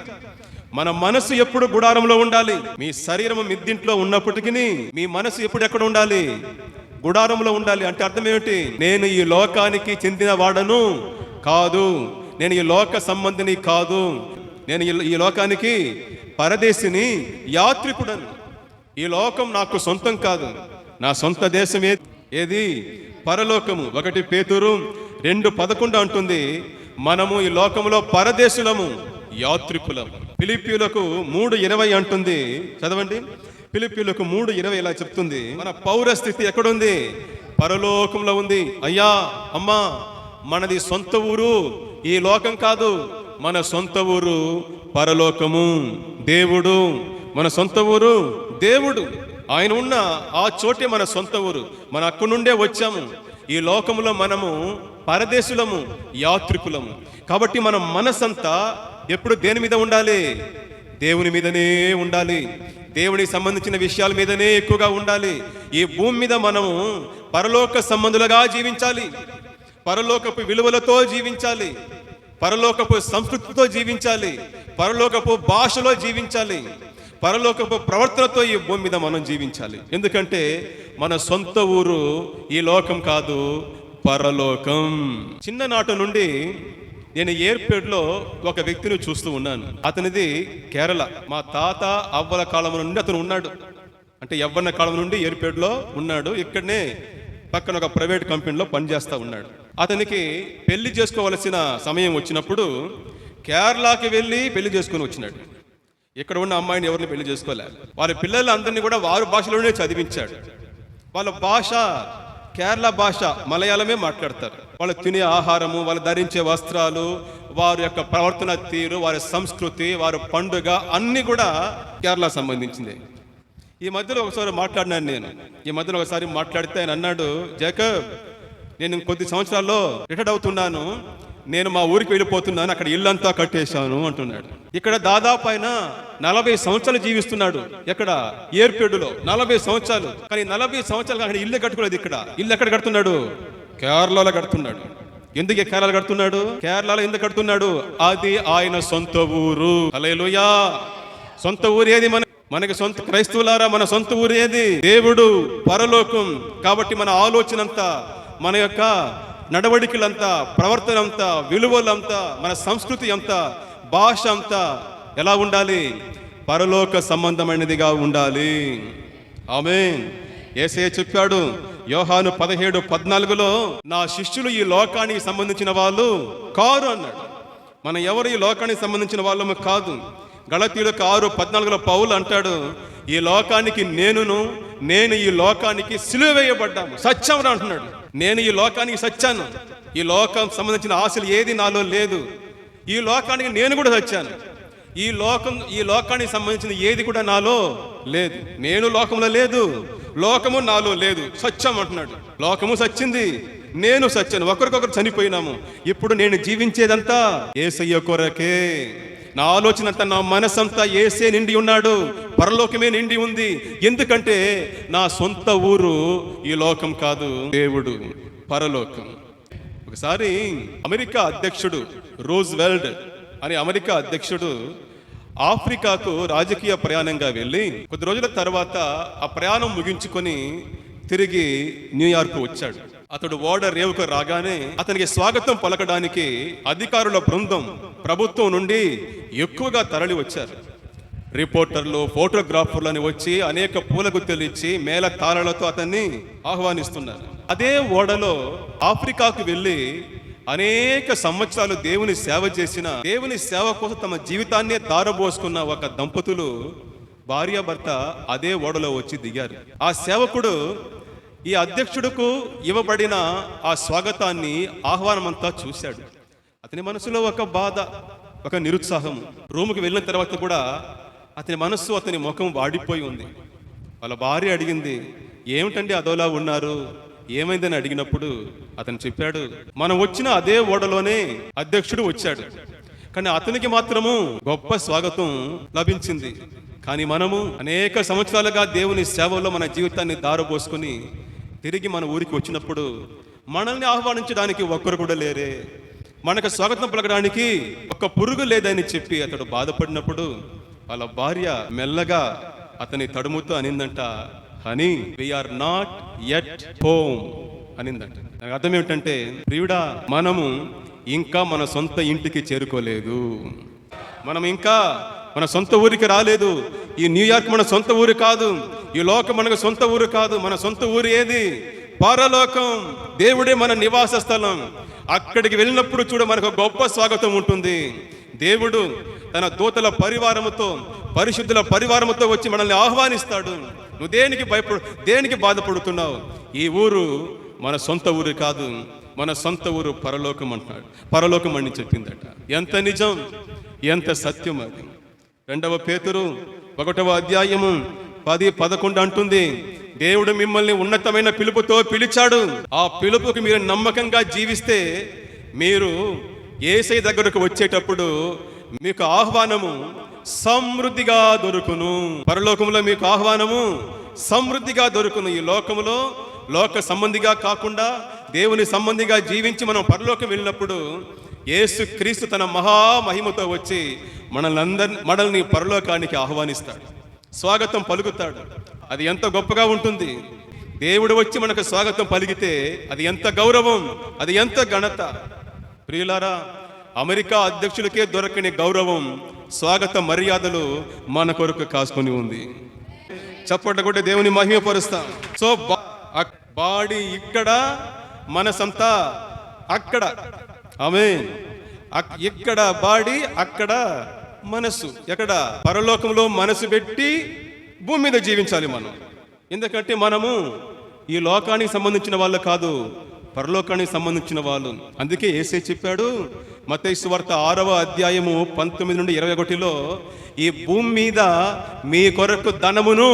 మన మనసు ఎప్పుడు గుడారంలో ఉండాలి. మీ శరీరం మిద్దింట్లో ఉన్నప్పటికీ మీ మనసు ఎప్పుడు ఎక్కడ ఉండాలి? గుడారంలో ఉండాలి. అంటే అర్థం ఏమిటి? నేను ఈ లోకానికి చెందిన వాడను కాదు, నేను ఈ లోక సంబంధిని కాదు, నేను ఈ లోకానికి పరదేశిని, యాత్రికుడను. ఈ లోకం నాకు సొంతం కాదు. నా సొంత దేశం ఏది? పరలోకము. 1 పేతురు 2:11 అంటుంది, మనము ఈ లోకంలో పరదేశులము, యాత్రికులము. ఫిలిప్పీయులకు 3:20 అంటుంది, చదవండి. ఫిలిప్పీయులకు 3:20 ఇలా చెప్తుంది, మన పౌర స్థితి ఎక్కడుంది? పరలోకంలో ఉంది. అయ్యా, అమ్మా, మనది సొంత ఊరు ఈ లోకం కాదు, మన సొంత ఊరు పరలోకము. దేవుడు మన సొంత ఊరు దేవుడు. ఆయన ఉన్న ఆ చోటే మన సొంత ఊరు. మన అక్కడి నుండే వచ్చాము. ఈ లోకములో మనము పరదేశులము, యాత్రికులము. కాబట్టి మన మనసంతా ఎప్పుడు దేని మీద ఉండాలి? దేవుని మీదనే ఉండాలి. దేవునికి సంబంధించిన విషయాల మీదనే ఎక్కువగా ఉండాలి. ఈ భూమి మీద మనము పరలోక సంబంధులుగా జీవించాలి, పరలోకపు విలువలతో జీవించాలి, పరలోకపు సంస్కృతితో జీవించాలి, పరలోకపు భాషలో జీవించాలి, పరలోకపు ప్రవర్తనతో ఈ భూమి మీద మనం జీవించాలి. ఎందుకంటే మన సొంత ఊరు ఈ లోకం కాదు, పరలోకం. చిన్ననాటి నుండి నేను ఏర్పేడులో ఒక వ్యక్తిని చూస్తూ ఉన్నాను. అతనిది కేరళ. మా తాత అవ్వల కాలం నుండి అతను ఉన్నాడు. అంటే యవ్వన కాలం నుండి ఏర్పేడులో ఉన్నాడు. ఇక్కడనే పక్కన ఒక ప్రైవేట్ కంపెనీలో పనిచేస్తూ ఉన్నాడు. అతనికి పెళ్లి చేసుకోవలసిన సమయం వచ్చినప్పుడు కేరళకి వెళ్ళి పెళ్లి చేసుకుని వచ్చినాడు. ఇక్కడ ఉన్న అమ్మాయిని ఎవరిని పెళ్లి చేసుకోలే. వాళ్ళ పిల్లలందరినీ కూడా వారి భాషలోనే చదివించాడు. వాళ్ళ భాష కేరళ భాష, మలయాళమే మాట్లాడతారు. వాళ్ళు తినే ఆహారము, వాళ్ళు ధరించే వస్త్రాలు, వారి యొక్క ప్రవర్తన తీరు, వారి సంస్కృతి, వారి పండుగ అన్నీ కూడా కేరళ సంబంధించింది. ఈ మధ్యలో ఒకసారి మాట్లాడినాను నేను. ఈ మధ్యలో ఒకసారి మాట్లాడితే ఆయన అన్నాడు, జేకబ్, నేను కొద్ది సంవత్సరాల్లో రిటైర్డ్ అవుతున్నాను, నేను మా ఊరికి వెళ్ళిపోతున్నాను, అక్కడ ఇల్లంతా కట్టేశాను అంటున్నాడు. ఇక్కడ దాదాపు ఆయన 40 సంవత్సరాలు జీవిస్తున్నాడు. ఎక్కడ? ఏర్పేడులో 40 సంవత్సరాలు. కానీ 40 సంవత్సరాలు అక్కడ ఇల్లు కట్టుకోలేదు. ఇక్కడ ఇల్లు ఎక్కడ కడుతున్నాడు? కేరళలో కడుతున్నాడు. ఎందుకు కేరళలో కడుతున్నాడు? కేరళలో ఎందుకు కడుతున్నాడు? అది ఆయన సొంత ఊరు. హల్లెలూయా. సొంత ఊరు ఏది? మనకి సొంత క్రైస్తవులారా, మన సొంత ఊరు ఏది? దేవుడు, పరలోకం. కాబట్టి మన ఆలోచన అంతా, మన యొక్క నడవడికలంతా, ప్రవర్తన అంతా, విలువలంతా, మన సంస్కృతి అంతా, భాష అంతా ఎలా ఉండాలి? పరలోక సంబంధమైనదిగా ఉండాలి. ఆమేన్. యేసయ్య చెప్పాడు యోహాను 17:14లో, నా శిష్యులు ఈ లోకానికి సంబంధించిన వాళ్ళు కారు అన్నాడు. మనం ఎవరు ఈ లోకానికి సంబంధించిన వాళ్ళము కాదు. గలతీయులకు 6:14లో పౌలు అంటాడు, ఈ లోకానికి నేను ఈ లోకానికి సిలువ వేయబడ్డాము, సత్యం అంటున్నాడు. నేను ఈ లోకానికి సచ్చాను. ఈ లోకం సంబంధించిన ఆశలు ఏది నాలో లేదు. ఈ లోకానికి నేను కూడా సచ్చాను. ఈ లోకానికి సంబంధించిన ఏది కూడా నాలో లేదు. నేను లోకంలో లేదు, లోకము నాలో లేదు. సత్యం అంటున్నాడు. లోకము సచ్చింది, నేను సచ్చాను, ఒకరికొకరు చనిపోయినాము. ఇప్పుడు నేను జీవించేదంతా యేసయ్య కొరకే. నా ఆలోచన అంతా, నా మనసంతా యేసే నిండి ఉన్నాడు, పరలోకమే నిండి ఉంది. ఎందుకంటే నా సొంత ఊరు ఈ లోకం కాదు, దేవుడు, పరలోకం. ఒకసారి అమెరికా అధ్యక్షుడు రూజ్వెల్ట్ అనే అమెరికా అధ్యక్షుడు ఆఫ్రికాకు రాజకీయ ప్రయాణంగా వెళ్ళి కొద్ది రోజుల తర్వాత ఆ ప్రయాణం ముగించుకొని తిరిగి న్యూయార్క్ వచ్చాడు. అతడు ఓడ రేవుకు రాగానే అతనికి స్వాగతం పలకడానికి అధికారుల బృందం ప్రభుత్వం నుండి ఎక్కువగా తరలి వచ్చారు. రిపోర్టర్లు, ఫోటోగ్రాఫర్లని వచ్చి అనేక పూల గుత్తెలు ఇచ్చి మేళ తాళాలతో అతన్ని ఆహ్వానిస్తున్నారు. అదే ఓడలో ఆఫ్రికాకు వెళ్ళి అనేక సంవత్సరాలు దేవుని సేవ చేసిన, దేవుని సేవ కోసం తమ జీవితాన్నే దారబోసుకున్న ఒక దంపతులు భార్యాభర్త అదే ఓడలో వచ్చి దిగారు. ఆ సేవకుడు ఈ అధ్యక్షుడుకు ఇవ్వబడిన ఆ స్వాగతాన్ని, ఆహ్వానమంతా చూశాడు. అతని మనసులో ఒక బాధ, ఒక నిరుత్సాహం. రూముకి వెళ్ళిన తర్వాత కూడా అతని మనస్సు, అతని ముఖం వాడిపోయి ఉంది. వాళ్ళ భార్య అడిగింది, ఏమిటండి అదోలా ఉన్నారు, ఏమైందని అడిగినప్పుడు అతను చెప్పాడు, మనం వచ్చిన అదే ఓడలోనే అధ్యక్షుడు వచ్చాడు, కానీ అతనికి మాత్రము గొప్ప స్వాగతం లభించింది. కానీ మనము అనేక సంవత్సరాలుగా దేవుని సేవలో మన జీవితాన్ని దారబోసుకొని తిరిగి మన ఊరికి వచ్చినప్పుడు మనల్ని ఆహ్వానించడానికి ఒక్కరు కూడా లేరే, మనకు స్వాగతం పలకడానికి ఒక్క పురుగు లేదని చెప్పి అతడు బాధపడినప్పుడు వాళ్ళ భార్య మెల్లగా అతని తడుముతో అనిందంట, honey, we're not yet home అనిందంట. నాకు అర్థం ఏమిటంటే, ప్రియుడా, మనము ఇంకా మన సొంత ఇంటికి చేరుకోలేదు, మనం ఇంకా మన సొంత ఊరికి రాలేదు. ఈ న్యూయార్క్ మన సొంత ఊరు కాదు, ఈ లోకం మనకు సొంత ఊరు కాదు. మన సొంత ఊరు ఏది? పరలోకం. దేవుడే మన నివాస స్థలం. అక్కడికి వెళ్ళినప్పుడు చూడ మనకు గొప్ప స్వాగతం ఉంటుంది. దేవుడు తన దూతల పరివారముతో, పరిశుద్ధుల పరివారముతో వచ్చి మనల్ని ఆహ్వానిస్తాడు. నువ్వు దేనికి బాధపడుతున్నావు? ఈ ఊరు మన సొంత ఊరు కాదు, మన సొంత ఊరు పరలోకం అంటున్నాడు. పరలోకం అని చెప్పిందట. ఎంత నిజం, ఎంత సత్యం అది. 2 పేతురు 1వ అధ్యాయము 10:11 అంటుంది, దేవుడు మిమ్మల్ని ఉన్నతమైన పిలుపుతో పిలిచాడు. ఆ పిలుపుకి మీరు నమ్మకంగా జీవిస్తే మీరు యేసయ్య దగ్గరకు వచ్చేటప్పుడు మీకు ఆహ్వానము సమృద్ధిగా దొరుకును. పరలోకంలో మీకు ఆహ్వానము సమృద్ధిగా దొరుకును. ఈ లోకములో లోక సంబంధిగా కాకుండా దేవుని సంబంధిగా జీవించి మనం పరలోకం వెళ్ళినప్పుడు యేసు క్రీస్తు తన మహామహిమతో వచ్చి మనల్ని పరలోకానికి ఆహ్వానిస్తాడు, స్వాగతం పలుకుతాడు. అది ఎంత గొప్పగా ఉంటుంది. దేవుడు వచ్చి మనకు స్వాగతం పలికితే అది ఎంత గౌరవం, అది ఎంత ఘనత. ప్రియులారా, అమెరికా అధ్యక్షులకే దొరకని గౌరవం, స్వాగత మర్యాదలు మన కొరకు కాసుకొని ఉంది. చప్పట్లు కొట్టి దేవుని మహిమపరుస్తాం. సో బాడీ ఇక్కడ, మనసంతా అక్కడ. ఆమేన్. ఇక్కడ బాడీ, అక్కడ మనసు. ఎక్కడ? పరలోకంలో మనసు పెట్టి భూమి మీద జీవించాలి మనం. ఎందుకంటే మనము ఈ లోకానికి సంబంధించిన వాళ్ళు కాదు, పరలోకానికి సంబంధించిన వాళ్ళు. అందుకే యేసయ్య చెప్పాడు మత్తయి సువార్త 6వ అధ్యాయము 19 నుండి 21లో, ఈ భూమి మీద మీ కొరకు ధనమును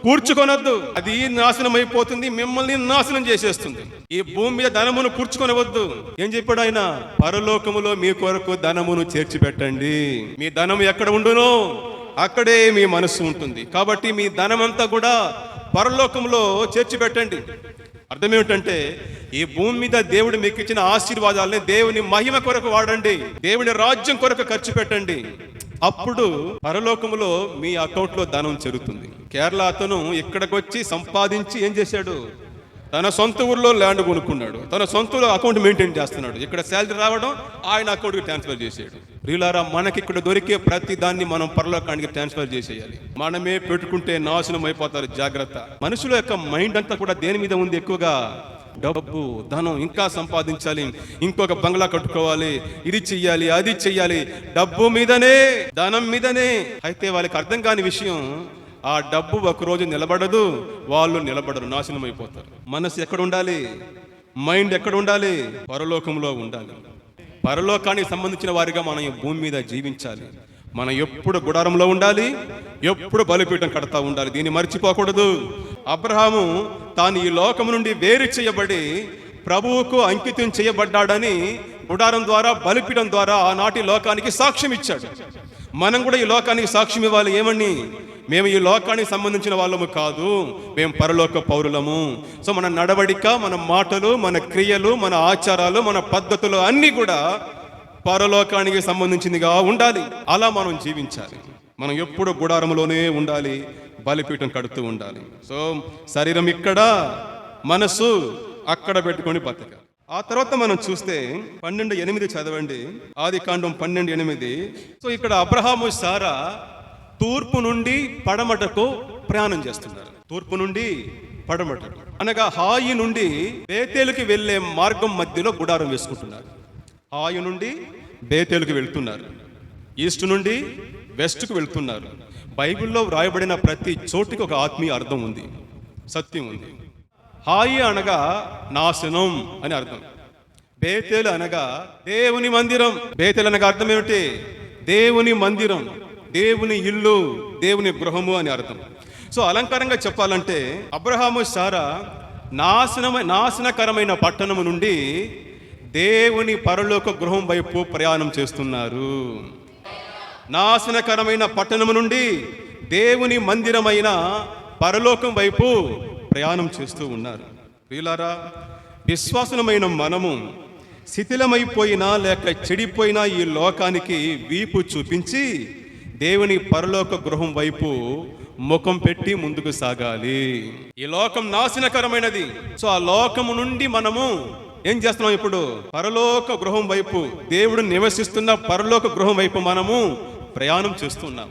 కూర్చుకొనొద్దు, అది నాశనం అయిపోతుంది, మిమ్మల్ని నాశనం చేసేస్తుంది. ఈ భూమి మీద ధనమును కూర్చుకొనవద్దు. ఏం చెప్పాడు ఆయన? పరలోకములో మీ కొరకు ధనమును చేర్చి పెట్టండి. మీ ధనం ఎక్కడ ఉండునో అక్కడే మీ మనస్సు ఉంటుంది. కాబట్టి మీ ధనమంతా కూడా పరలోకంలో చేర్చి పెట్టండి. అర్థం ఏమిటంటే, ఈ భూమి మీద దేవుడు మీకు ఇచ్చిన ఆశీర్వాదాలని దేవుని మహిమ కొరకు వాడండి, దేవుని రాజ్యం కొరకు ఖర్చు పెట్టండి. అప్పుడు పరలోకములో మీ అకౌంట్లో ధనం చేరుతుంది. కేరళ అతను ఇక్కడికి వచ్చి సంపాదించి ఏం చేశాడు? తన సొంత ఊర్లో ల్యాండ్ కొనుక్కున్నాడు, తన సొంత అకౌంట్ మెయింటైన్ చేస్తున్నాడు. ఇక్కడ శాలరీ రావడం ఆయన అకౌంట్కి ట్రాన్స్ఫర్ చేసాడు. ప్రియులారా, మనకి ఇక్కడ దొరికే ప్రతి దాన్ని మనం పరలోకానికి ట్రాన్స్ఫర్ చేసేయాలి. మనమే పెట్టుకుంటే నాశనం అయిపోతారు, జాగ్రత్త. మనుషుల యొక్క మైండ్ అంతా కూడా దేని మీద ఉంది? ఎక్కువగా డబ్బు, ధనం, ఇంకా సంపాదించాలి, ఇంకొక బంగ్లా కట్టుకోవాలి, ఇది చెయ్యాలి, అది చెయ్యాలి, డబ్బు మీదనే, ధనం మీదనే. అయితే వాళ్ళకి అర్థం కాని విషయం, ఆ డబ్బు ఒకరోజు నిలబడదు, వాళ్ళు నిలబడరు, నాశనం అయిపోతారు. మనసు ఎక్కడ ఉండాలి? మైండ్ ఎక్కడ ఉండాలి? పరలోకంలో ఉండాలి. పరలోకానికి సంబంధించిన వారిగా మనం ఈ భూమి మీద జీవించాలి. మనం ఎప్పుడు గుడారంలో ఉండాలి, ఎప్పుడు బలిపీఠం కడతా ఉండాలి. దీన్ని మర్చిపోకూడదు. అబ్రహాము తాను ఈ లోకము నుండి వేరు చేయబడి ప్రభువుకు అంకితం చేయబడ్డాడని గుడారం ద్వారా, బలిపీఠం ద్వారా ఆనాటి లోకానికి సాక్ష్యం ఇచ్చాడు. మనం కూడా ఈ లోకానికి సాక్ష్యం ఇవ్వాలి. ఏమని? మేము ఈ లోకానికి సంబంధించిన వాళ్ళము కాదు, మేము పరలోక పౌరులము. సో మన నడవడిక, మన మాటలు, మన క్రియలు, మన ఆచారాలు, మన పద్ధతులు అన్నీ కూడా పరలోకానికి సంబంధించిందిగా ఉండాలి. అలా మనం జీవించాలి. మనం ఎప్పుడు గుడారంలోనే ఉండాలి, బలిపీఠం కడుతూ ఉండాలి. సో శరీరం ఇక్కడ, మనసు అక్కడ పెట్టుకొని బతకాలి. ఆ తర్వాత మనం చూస్తే 12:8 చదవండి. ఆదికాండం 12:8. సో ఇక్కడ అబ్రహాము, సారా తూర్పు నుండి పడమటకు ప్రయాణం చేస్తున్నారు. తూర్పు నుండి పడమటకు అనగా హాయి నుండి బేతేలుకి వెళ్ళే మార్గం మధ్యలో గుడారం వేసుకుంటున్నారు. హాయి నుండి బేతేలుకి వెళ్తున్నారు, ఈస్ట్ నుండి వెస్ట్కు వెళ్తున్నారు. బైబిల్లో వ్రాయబడిన ప్రతి చోటికి ఒక ఆత్మీయ అర్థం ఉంది, సత్యం ఉంది. హాయి అనగా నాశనం అని అర్థం. బేతేలు అనగా దేవుని మందిరం. బేతేలు అనగా అర్థం ఏమిటి? దేవుని మందిరం, దేవుని ఇల్లు, దేవుని గృహము అని అర్థం. సో అలంకారంగా చెప్పాలంటే అబ్రహాము, సారా నాశనకరమైన పట్టణము నుండి దేవుని పరలోక గృహం వైపు ప్రయాణం చేస్తున్నారు. నాశనకరమైన పట్టణము నుండి దేవుని మందిరమైన పరలోకం వైపు ప్రయాణం చేస్తూ ఉన్నారు. ప్రియులారా, విశ్వాసమైన మనము శిథిలమైపోయినా లేక చెడిపోయినా ఈ లోకానికి వీపు చూపించి దేవుని పరలోక గృహం వైపు ముఖం పెట్టి ముందుకు సాగాలి. ఈ లోకం నాశనకరమైనది. సో ఆ లోకము నుండి మనము ఏం చేస్తున్నాం? ఇప్పుడు పరలోక గృహం వైపు, దేవుడు నివసిస్తున్న పరలోక గృహం వైపు మనము ప్రయాణం చేస్తున్నాం.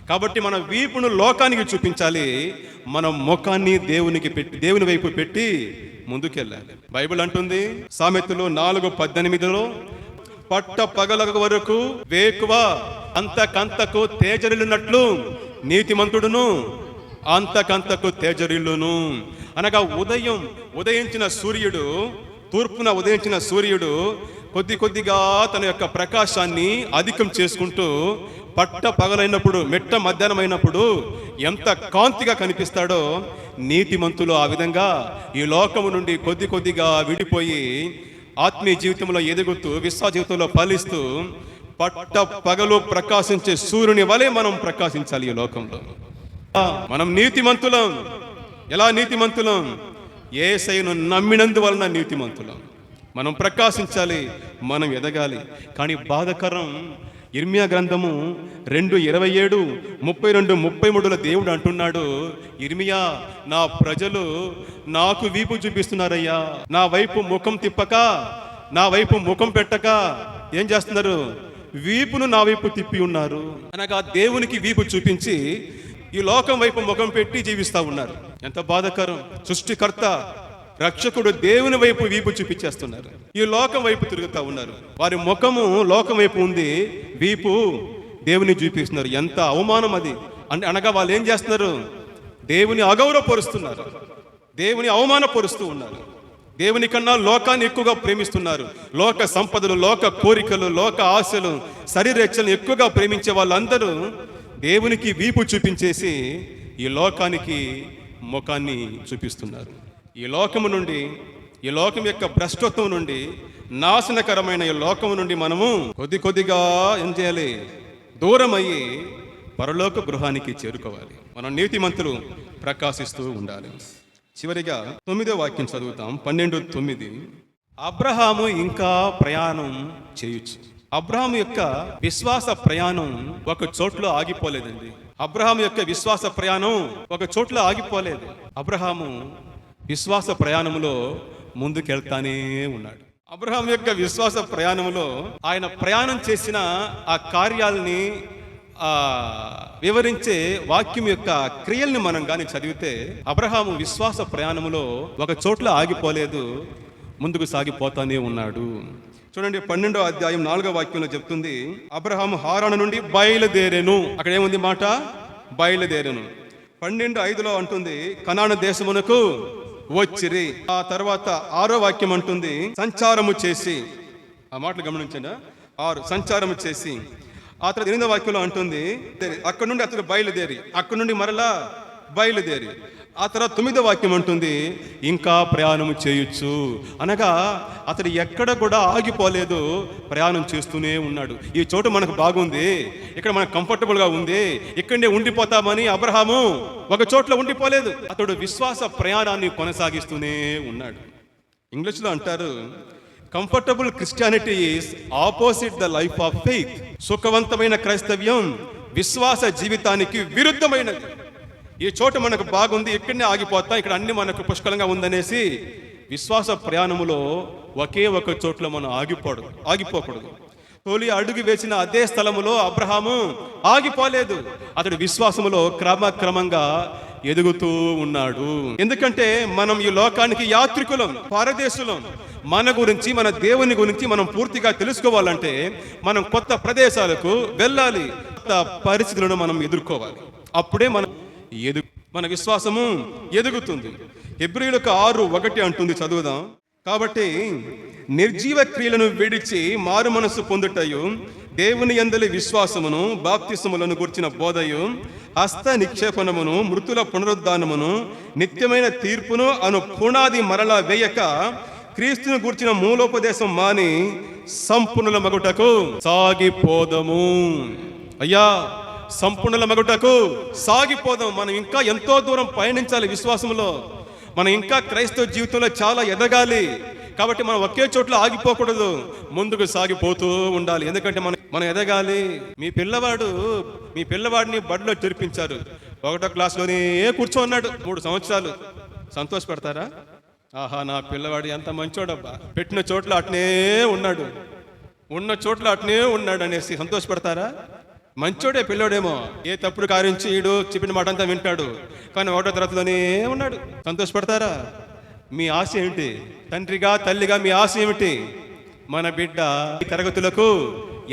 కాబట్టి మన వీపును లోకానికి చూపించాలి, మన ముఖాన్ని దేవుని వైపు పెట్టి ముందుకెళ్ళాలి. బైబిల్ అంటుంది సామెతలు 4:18, పట్ట పగల వరకు వేకువ అంతకంతకు తేజరిల్లునట్లు నీతిమంతుడును అంతకంతకు తేజరిల్లును. అనగా ఉదయించిన సూర్యుడు తూర్పున ఉదయించిన సూర్యుడు కొద్ది కొద్దిగా తన యొక్క ప్రకాశాన్ని అధికం చేసుకుంటూ పట్ట పగలైనప్పుడు మెట్ట మధ్యాహ్నం అయినప్పుడు ఎంత కాంతిగా కనిపిస్తాడో, నీతిమంతులు ఆ విధంగా ఈ లోకము నుండి కొద్ది కొద్దిగా విడిపోయి ఆత్మీయ జీవితంలో ఎదుగుతూ విశ్వాస జీవితంలో ఫలిస్తూ పట్ట పగలు ప్రకాశించే సూర్యుని వలె మనం ప్రకాశించాలి ఈ లోకంలో. మనం నీతిమంతులం. ఎలా నీతిమంతులం? యేసయ్యను నమ్మినందువలన నీతిమంతులం. మనం ప్రకాశించాలి, మనం ఎదగాలి. కానీ బాధకరం, ఇర్మియా గ్రంథము 2:27, 32, 33 దేవుడు అంటున్నాడు, ఇర్మియా, నా ప్రజలు నాకు వీపు చూపిస్తున్నారయ్యా, నా వైపు ముఖం తిప్పక, నా వైపు ముఖం పెట్టక ఏం చేస్తున్నారు? వీపును నా వైపు తిప్పి ఉన్నారు. అనగా దేవునికి వీపు చూపించి ఈ లోకం వైపు ముఖం పెట్టి జీవిస్తూ ఉన్నారు. ఎంత బాధకరం! సృష్టికర్త రక్షకుడు దేవుని వైపు వీపు చూపించేస్తున్నారు, ఈ లోకం వైపు తిరుగుతూ ఉన్నారు. వారి ముఖము లోకం వైపు ఉంది, వీపు దేవుని చూపిస్తున్నారు. ఎంత అవమానం అది! అనగా వాళ్ళు ఏం చేస్తున్నారు? దేవుని అగౌరవపరుస్తున్నారు, దేవుని అవమానపరుస్తూ ఉన్నారు. దేవుని కన్నా లోకాన్ని ఎక్కువగా ప్రేమిస్తున్నారు. లోక సంపదలు, లోక కోరికలు, లోక ఆశలు, శరీరేచ్ఛలను ఎక్కువగా ప్రేమించే వాళ్ళందరూ దేవునికి వీపు చూపించేసి ఈ లోకానికి ముఖాన్ని చూపిస్తున్నారు. ఈ లోకము నుండి, ఈ లోకం యొక్క భ్రష్టత్వం నుండి, నాశనకరమైన ఈ లోకము నుండి మనము కొద్ది కొద్దిగా ఏం చేయాలి? దూరం అయ్యి పరలోక గృహానికి చేరుకోవాలి. మనం నీతిమంతులు ప్రకాశిస్తూ ఉండాలి. చివరిగా 9వ వాక్యం చదువుతాం, 12:9. అబ్రహాము ఇంకా ప్రయాణం చేయొచ్చు. అబ్రహాము యొక్క విశ్వాస ప్రయాణం ఒక చోట్లో ఆగిపోలేదండి. అబ్రహాము యొక్క విశ్వాస ప్రయాణం ఒక చోట్లో ఆగిపోలేదు. అబ్రహాము విశ్వాస ప్రయాణంలో ముందుకెళ్తానే ఉన్నాడు. అబ్రహాం యొక్క విశ్వాస ప్రయాణంలో ఆయన ప్రయాణం చేసిన ఆ కార్యాలని వివరించే వాక్యం యొక్క క్రియల్ని మనం కానీ చదివితే, అబ్రహాము విశ్వాస ప్రయాణంలో ఒక చోట్ల ఆగిపోలేదు, ముందుకు సాగిపోతానే ఉన్నాడు. చూడండి, 12వ అధ్యాయం 4వ వాక్యంలో చెప్తుంది, అబ్రహాము హారాను నుండి బయలుదేరెను. అక్కడ ఏముంది మాట? బయలుదేరెను. 12:5లో అంటుంది, కనాను దేశమునకు వచ్చిరి. ఆ తర్వాత 6వ వాక్యం అంటుంది, సంచారము చేసి. ఆ మాటలు గమనించండి, 6 సంచారము చేసి. ఆ తర్వాత 8వ వాక్యంలో అంటుంది, అక్కడ నుండి అతడు బయలుదేరి, అక్కడ నుండి మరలా బయలుదేరి. ఆ తర్వాత 9వ వాక్యం అంటుంది, ఇంకా ప్రయాణము చేయొచ్చు. అనగా అతడు ఎక్కడ కూడా ఆగిపోలేదు, ప్రయాణం చేస్తూనే ఉన్నాడు. ఈ చోటు మనకు బాగుంది, ఇక్కడ మనకు కంఫర్టబుల్గా ఉంది, ఇక్కడే ఉండిపోతామని అబ్రహాము ఒక చోట్ల ఉండిపోలేదు. అతడు విశ్వాస ప్రయాణాన్ని కొనసాగిస్తూనే ఉన్నాడు. ఇంగ్లీష్లో అంటారు, comfortable Christianity is opposite the life of faith. సుఖవంతమైన క్రైస్తవ్యం విశ్వాస జీవితానికి విరుద్ధమైనది. ఈ చోట మనకు బాగుంది, ఇక్కడనే ఆగిపోతాం, ఇక్కడ అన్ని మనకు పుష్కలంగా ఉందనేసి విశ్వాస ప్రయాణములో ఒకే ఒక చోట్ల మనం ఆగిపోకూడదు. తొలి అడుగు వేసిన అదే స్థలములో అబ్రహాము ఆగిపోలేదు. అతడు విశ్వాసములో క్రమక్రమంగా ఎదుగుతూ ఉన్నాడు. ఎందుకంటే మనం ఈ లోకానికి యాత్రికులం, పరదేశులం. మన గురించి, మన దేవుని గురించి మనం పూర్తిగా తెలుసుకోవాలంటే మనం కొత్త ప్రదేశాలకు వెళ్ళాలి, కొత్త పరిస్థితులను మనం ఎదుర్కోవాలి. అప్పుడే మన విశ్వాసము ఎదుగుతుంది. హెబ్రీయులకు 6:1 అంటుంది, చదువుదాం. కాబట్టి నిర్జీవ క్రియలను విడిచి మారు మనస్సు పొందుటయు, దేవుని యందలి విశ్వాసమును, బాప్తిసములను గుర్చిన బోధయు, హస్త నిక్షేపణమును, మృతుల పునరుద్ధానమును, నిత్యమైన తీర్పును అను పునాది మరలా వేయక, క్రీస్తును గూర్చిన మూలోపదేశం మాని సంపూర్ణుల మగుటకు సాగిపోదము. అయ్యా, సంపూర్ణుల మగుటకు సాగిపోదాం. మనం ఇంకా ఎంతో దూరం పయనించాలి విశ్వాసంలో. మనం ఇంకా క్రైస్తవ జీవితంలో చాలా ఎదగాలి. కాబట్టి మనం ఒకే చోట్ల ఆగిపోకూడదు, ముందుకు సాగిపోతూ ఉండాలి. ఎందుకంటే మనం ఎదగాలి. మీ పిల్లవాడిని బడిలో చేర్పించారు, 1వ క్లాస్లోనే కూర్చోన్నాడు 3 సంవత్సరాలు. సంతోషపడతారా? ఆహా, నా పిల్లవాడు ఎంత మంచోడబ్బా, పెట్టిన చోట్ల అట్నే ఉన్నాడు, ఉన్న చోట్ల అట్నే ఉన్నాడు అనేసి సంతోషపడతారా? మంచోడే పిల్లోడేమో, ఏ తప్పుడు కార్యం చేయడు, చెప్పిన మాట అంతా వింటాడు, కానీ 1వ తరగతిలోనే ఉన్నాడు. సంతోషపడతారా? మీ ఆశ ఏమిటి? తండ్రిగా, తల్లిగా మీ ఆశ ఏమిటి? మన బిడ్డ ఈ తరగతులకు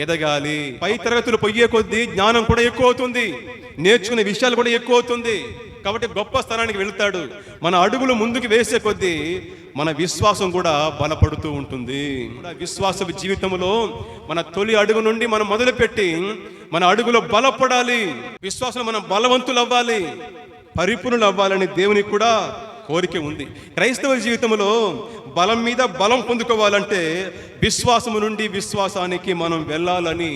ఎదగాలి. పై తరగతులు పోయే కొద్దీ జ్ఞానం కూడా ఎక్కువ అవుతుంది, నేర్చుకునే విషయాలు కూడా ఎక్కువ అవుతుంది. కాబట్టి గొప్ప స్థానానికి వెళ్తాడు. మన అడుగులు ముందుకు వేసే కొద్దీ మన విశ్వాసం కూడా బలపడుతూ ఉంటుంది. విశ్వాస జీవితంలో మన తొలి అడుగు నుండి మనం మొదలుపెట్టి మన అడుగులో బలపడాలి. విశ్వాసం మనం బలవంతులు అవ్వాలి, పరిపూర్ణులు అవ్వాలని దేవునికి కూడా కోరిక ఉంది. క్రైస్తవ జీవితంలో బలం మీద బలం పొందుకోవాలంటే విశ్వాసము నుండి విశ్వాసానికి మనం వెళ్ళాలని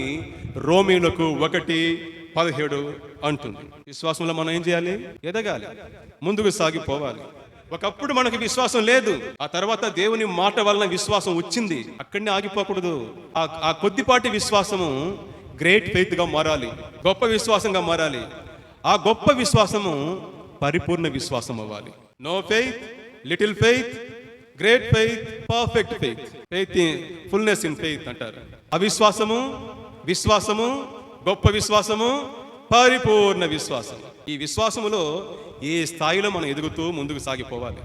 రోమీయులకు 1:17 అంటుంది. విశ్వాసంలో మనం ఏం చేయాలి? ఎదగాలి, ముందుకు సాగిపోవాలి. ఒకప్పుడు మనకి విశ్వాసం లేదు, ఆ తర్వాత దేవుని మాట వలన విశ్వాసం వచ్చింది. అక్కడనే ఆగిపోకూడదు. ఆ కొద్దిపాటి విశ్వాసము గ్రేట్ ఫెయిత్ గా మారాలి, గొప్ప విశ్వాసంగా మారాలి. ఆ గొప్ప విశ్వాసము పరిపూర్ణ విశ్వాసం అవ్వాలి. No faith, little faith, great faith, perfect faith. Faith fullness in faith అంటారు. అవిశ్వాసము, విశ్వాసము, గొప్ప విశ్వాసము, పరిపూర్ణ విశ్వాసం. ఈ విశ్వాసములో ఏ స్థాయిలో మనం ఎదుగుతూ ముందుకు సాగిపోవాలి.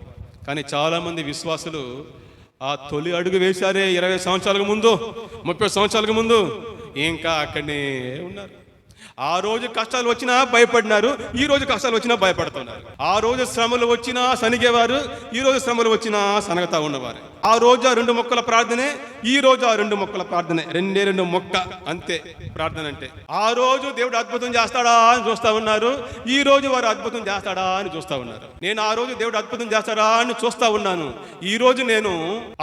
కానీ చాలా మంది విశ్వాసులు ఆ తొలి అడుగు వేశారే 20 సంవత్సరాలకు ముందు, 30 సంవత్సరాలకు ముందు, ఇంకా అక్కడనే ఉన్నారు. ఆ రోజు కష్టాలు వచ్చినా భయపడినారు, ఈ రోజు కష్టాలు వచ్చినా భయపడుతున్నారు. ఆ రోజు శ్రమలు వచ్చినా సనిగేవారు, ఈ రోజు శ్రమలు వచ్చినా సనగతా ఉన్నవారు. ఆ రోజు ఆ 2 మొక్కల ప్రార్థనే, ఈ రోజు ఆ 2 మొక్కల ప్రార్థనే. 2 మొక్క అంతే ప్రార్థన అంటే. ఆ రోజు దేవుడు అద్భుతం చేస్తాడా అని చూస్తా ఉన్నారు, ఈ రోజు వారు అద్భుతం చేస్తాడా అని చూస్తా ఉన్నారు. నేను ఆ రోజు దేవుడు అద్భుతం చేస్తాడా అని చూస్తా ఉన్నాను, ఈ రోజు నేను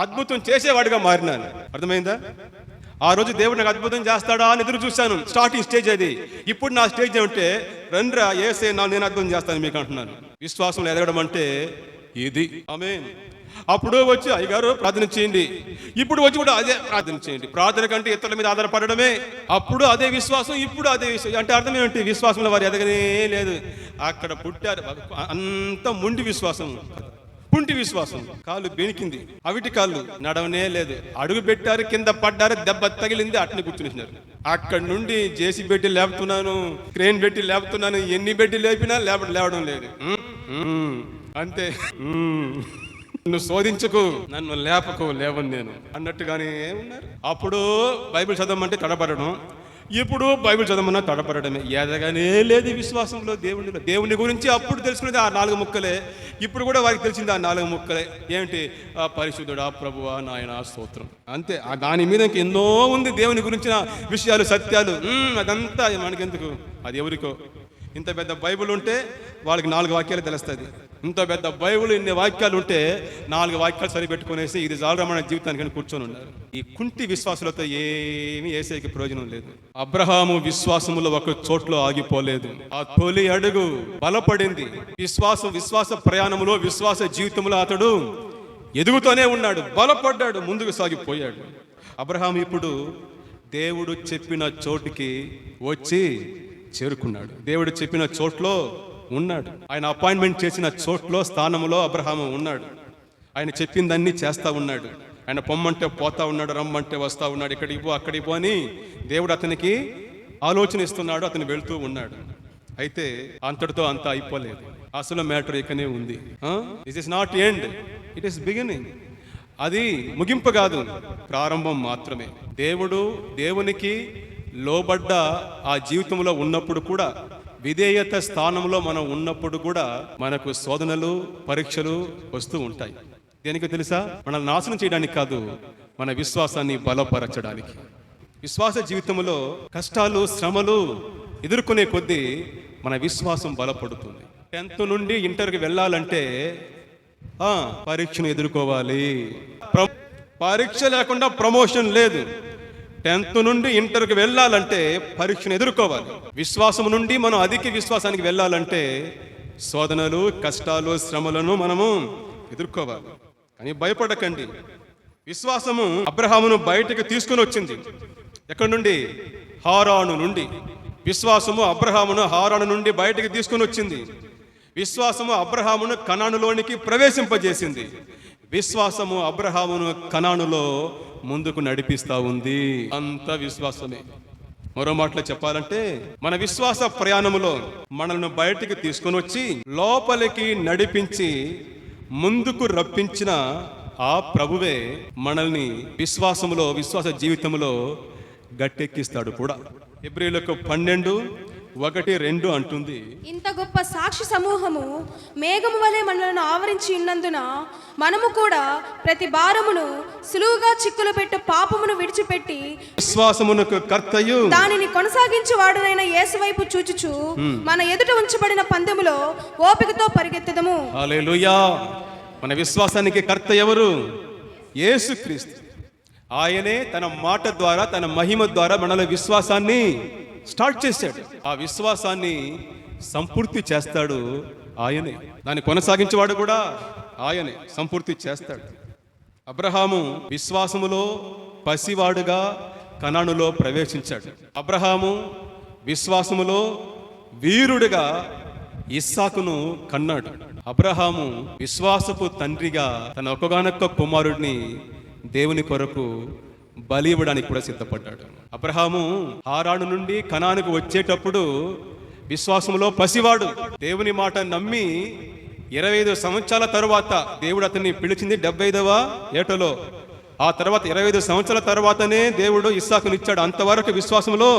అద్భుతం చేసేవాడిగా మారినాను. అర్థమైందా? ఆ రోజు దేవుడు నాకు అద్భుతం చేస్తాడా అని ఎదురు చూశాను, స్టార్టింగ్ స్టేజ్ అది. ఇప్పుడు నా స్టేజ్ ఏమంటే, రండ్రా యేసే నేను అద్భుతం చేస్తాను మీకు అంటున్నాను. విశ్వాసంలో ఎదగడం అంటే ఇది. ఆమేన్. అప్పుడు వచ్చి అయ్యగారు ప్రార్థన చేయండి, ఇప్పుడు వచ్చి కూడా అదే ప్రార్థన చేయండి. ప్రార్థన కంటే ఇతరుల మీద ఆధారపడడమే. అప్పుడు అదే విశ్వాసం, ఇప్పుడు అదే విశ్వాసం. అంటే అర్థం ఏమిటి? విశ్వాసంలో వారు ఎదగనే లేదు. అక్కడ పుట్టారు అంత ముండి విశ్వాసం, కుంటి విశ్వాసం. కాళ్ళు బెనికింది, అవిటి కాళ్ళు నడవనే లేదు. అడుగు పెట్టారు, కింద పడ్డారు, దెబ్బ తగిలింది, అట్ని కూర్చునేసినారు. అక్కడి నుండి జేసీ పెట్టి లేపుతున్నాను, క్రేన్ పెట్టి లేపుతున్నాను, ఎన్ని పెట్టి లేపినా లేవడం లేదు. అంతే. నువ్వు శోధించకు, నన్ను లేపకు, లేవని నేను అన్నట్టుగానే ఉన్నారు. అప్పుడు బైబిల్ చదవమంటే తడబడడం, ఇప్పుడు బైబిల్ చదవమన్నా తడపడమే. ఎదగానే లేదు విశ్వాసంలో. దేవుని గురించి అప్పుడు తెలుసుకునేది ఆ 4 ముక్కలే, ఇప్పుడు కూడా వారికి తెలిసింది ఆ 4 ముక్కలే. ఏమిటి? పరిశుద్ధుడా, ప్రభువా, నాయనా, స్తోత్రం. అంతే. దాని మీద ఎన్నో ఉంది దేవుని గురించిన విషయాలు, సత్యాలు. అదంతా మనకెందుకు? అది ఎవరికో. ఇంత పెద్ద బైబిల్ ఉంటే వాళ్ళకి 4 వాక్యాలు తెలుస్తుంది. ఇంత పెద్ద బైబిల్ ఇన్ని వాక్యాలు ఉంటే 4 వాక్యాలు సరిపెట్టుకునేసి ఇది చాలరా మన జీవితానికి కూర్చొని ఉన్నారు. ఈ కుంటి విశ్వాసులతో ఏమీ యేసేకి ప్రయోజనం లేదు. అబ్రహాము విశ్వాసములో ఒక చోట్లో ఆగిపోలేదు. ఆ తొలి అడుగు బలపడింది. విశ్వాస ప్రయాణములో, విశ్వాస జీవితంలో అతడు ఎదుగుతూనే ఉన్నాడు, బలపడ్డాడు, ముందుకు సాగిపోయాడు. అబ్రహాము ఇప్పుడు దేవుడు చెప్పిన చోటుకి వచ్చి చేరుకున్నాడు. దేవుడు చెప్పిన చోట్లో ఉన్నాడు. ఆయన అపాయింట్మెంట్ చేసిన చోట్లో, స్థానంలో అబ్రహాము ఉన్నాడు. ఆయన చెప్పిందన్నీ చేస్తా ఉన్నాడు. ఆయన పొమ్మంటే పోతా ఉన్నాడు, రమ్మంటే వస్తా ఉన్నాడు. ఇక్కడికి పో, అక్కడికి పో అని దేవుడు అతనికి ఆలోచన ఇస్తున్నాడు. అతను వెళ్తూ ఉన్నాడు. అయితే అంతటితో అంతా అయిపోలేదు. అసలు మ్యాటర్ ఇకనే ఉంది. This is not end, it is beginning. అది ముగింపు కాదు, ప్రారంభం మాత్రమే. దేవునికి లోబడ్డ ఆ జీవితంలో ఉన్నప్పుడు కూడా, విధేయత స్థానంలో మనం ఉన్నప్పుడు కూడా మనకు శోధనలు, పరీక్షలు వస్తూ ఉంటాయి. దేనికి తెలుసా? మనల్ని నాశనం చేయడానికి కాదు, మన విశ్వాసాన్ని బలపరచడానికి. విశ్వాస జీవితంలో కష్టాలు, శ్రమలు ఎదుర్కొనే కొద్దీ మన విశ్వాసం బలపడుతుంది. 10th నుండి ఇంటర్కి వెళ్ళాలంటే పరీక్షను ఎదుర్కోవాలి. పరీక్ష లేకుండా ప్రమోషన్ లేదు. 10th నుండి ఇంటర్కి వెళ్ళాలంటే పరీక్షను ఎదుర్కోవాలి. విశ్వాసం నుండి మనం అధిక విశ్వాసానికి వెళ్ళాలంటే శోధనలు, కష్టాలు, శ్రమలను మనము ఎదుర్కోవాలి. కానీ భయపడకండి. విశ్వాసము అబ్రహామును బయటకు తీసుకుని వచ్చింది. ఎక్కడి నుండి? హారాను నుండి. విశ్వాసము అబ్రహామును హారాను నుండి బయటకు తీసుకుని వచ్చింది. విశ్వాసము అబ్రహామును కనానులోనికి ప్రవేశింపజేసింది. విశ్వాసము అబ్రహామును కనానులో ముందుకు నడిపిస్తా ఉంది. అంత విశ్వాసమే. మరో మాటలో చెప్పాలంటే, మన విశ్వాస ప్రయాణములో మనల్ని బయటికి తీసుకొని వచ్చి లోపలికి నడిపించి ముందుకు రప్పించిన ఆ ప్రభువే మనల్ని విశ్వాసములో, విశ్వాస జీవితంలో గట్టెక్కిస్తాడు కూడా. హెబ్రీయులకు 12, 1:2 అంటుంది, ఇంత గొప్ప సాక్షి సమూహము మేఘము వలె మనలను ఆవరించి ఉన్నందున మనము కూడా ప్రతి భారమును సులువుగా చిక్కులు పెట్టు పాపమును విడిచిపెట్టి విశ్వాసమునకు కర్తయు దానిని కొనసాగించు వాడునైన యేసు వైపు చూచుచు మన ఎదుట ఉంచబడిన పందెములో ఓపికతో పరిగెత్తెదము. హల్లెలూయా. మన విశ్వాసానికి కర్త ఎవరు? యేసుక్రీస్తు. ఆయనే తన మాట ద్వారా, తన మహిమ ద్వారా మనలో విశ్వాసాన్ని స్టార్ట్ చేశాడు. ఆ విశ్వాసాన్ని సంపూర్తి చేస్తాడు ఆయనే. దాన్ని కొనసాగించేవాడు కూడా ఆయనే, సంపూర్తి చేస్తాడు. అబ్రహాము విశ్వాసములో పసివాడుగా కనానులో ప్రవేశించాడు. అబ్రహాము విశ్వాసములో వీరుడుగా ఇస్సాకును కన్నాడు. అబ్రహాము విశ్వాసపు తండ్రిగా తన ఒక్కగానొక్క కుమారుడిని దేవుని కొరకు బలి ఇవ్వడానికి కూడా సిద్ధపడ్డాడు. అబ్రహాము హారాను నుండి కనానుకు వచ్చేటప్పుడు విశ్వాసములో పసివాడు. దేవుని మాట నమ్మి 25 సంవత్సరాల తరువాత దేవుడు అతన్ని పిలిచింది 75వ ఏటలో. ఆ తర్వాత 25 సంవత్సరాల తర్వాతనే దేవుడు ఇస్సాకునిచ్చాడు. అంతవరకు విశ్వాసంలో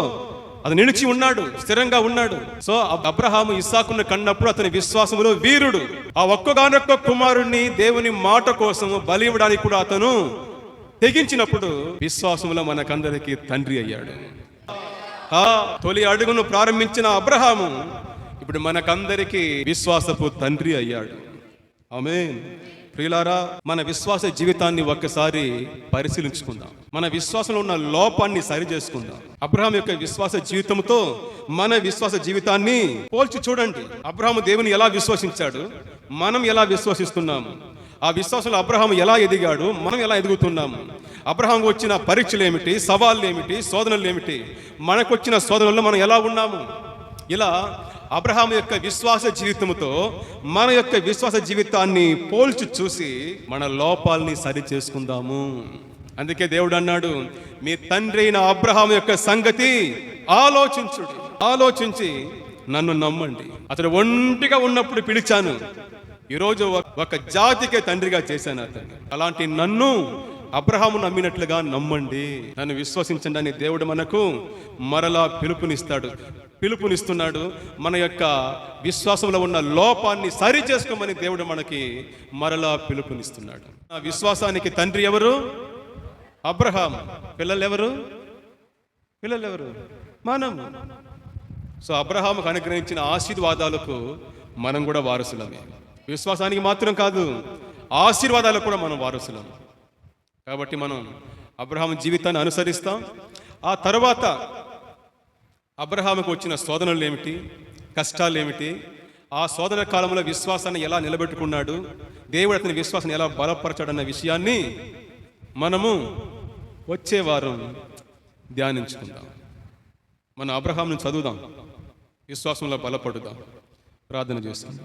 అది నిలిచి ఉన్నాడు, స్థిరంగా ఉన్నాడు. సో అబ్రహాము ఇస్సాకును కన్నప్పుడు అతని విశ్వాసములో వీరుడు. ఆ ఒక్కగానొక్క కుమారుణ్ణి దేవుని మాట కోసం బలి ఇవ్వడానికి కూడా అతను తెగించినప్పుడు విశ్వాసములో మనకందరికి తండ్రి అయ్యాడు. ఆ తొలి అడుగును ప్రారంభించిన అబ్రహాము ఇప్పుడు మనకందరికి విశ్వాసపు తండ్రి అయ్యాడు. ఆమేన్. ప్రియులారా, మన విశ్వాస జీవితాన్ని ఒక్కసారి పరిశీలించుకుందాం. మన విశ్వాసంలో ఉన్న లోపాన్ని సరి చేసుకుందాం. అబ్రహాం యొక్క విశ్వాస జీవితంతో మన విశ్వాస జీవితాన్ని పోల్చి చూడండి. అబ్రహాము దేవుని ఎలా విశ్వసించాడు, మనం ఎలా విశ్వసిస్తున్నాము? ఆ విశ్వాసంలో అబ్రహాము ఎలా ఎదిగాడు, మనం ఎలా ఎదుగుతున్నాము? అబ్రహాం వచ్చిన పరీక్షలు ఏమిటి, సవాళ్ళు ఏమిటి, శోధనలు ఏమిటి? మనకు వచ్చిన శోధనల్లో మనం ఎలా ఉన్నాము? ఇలా అబ్రహాం యొక్క విశ్వాస జీవితంతో మన యొక్క విశ్వాస జీవితాన్ని పోల్చి చూసి మన లోపాలని సరి చేసుకుందాము. అందుకే దేవుడు అన్నాడు, మీ తండ్రి అయిన అబ్రహాం యొక్క సంగతి ఆలోచించుడి, ఆలోచించి నన్ను నమ్మండి. అతడు ఒంటిగా ఉన్నప్పుడు పిలిచాను, ఈరోజు ఒక జాతికే తండ్రిగా చేశాను అతన్ని. అలాంటి నన్ను అబ్రహాము నమ్మినట్లుగా నమ్మండి, నన్ను విశ్వసించండి అని దేవుడు మనకు మరలా పిలుపునిస్తున్నాడు. మన యొక్క విశ్వాసంలో ఉన్న లోపాన్ని సరి చేసుకోమని దేవుడు మనకి మరలా పిలుపునిస్తున్నాడు. ఆ విశ్వాసానికి తండ్రి ఎవరు? అబ్రహాము. పిల్లలు ఎవరు? మనము. సో అబ్రహాముకు అనుగ్రహించిన ఆశీర్వాదాలకు మనం కూడా వారసులమే. విశ్వాసానికి మాత్రం కాదు, ఆశీర్వాదాలకు కూడా మనం వారసులం. కాబట్టి మనం అబ్రహాము జీవితాన్ని అనుసరిస్తాం. ఆ తర్వాత అబ్రహాముకు వచ్చిన శోధనలు ఏమిటి, కష్టాలు ఏమిటి, ఆ శోధన కాలంలో విశ్వాసాన్ని ఎలా నిలబెట్టుకున్నాడు, దేవుడు అతని విశ్వాసాన్ని ఎలా బలపరచాడన్న విషయాన్ని మనము వచ్చే వారం ధ్యానించుకుందాం. మన అబ్రహామును చదువుదాం, విశ్వాసంలో బలపడుదాం. ప్రార్థన చేస్తాం.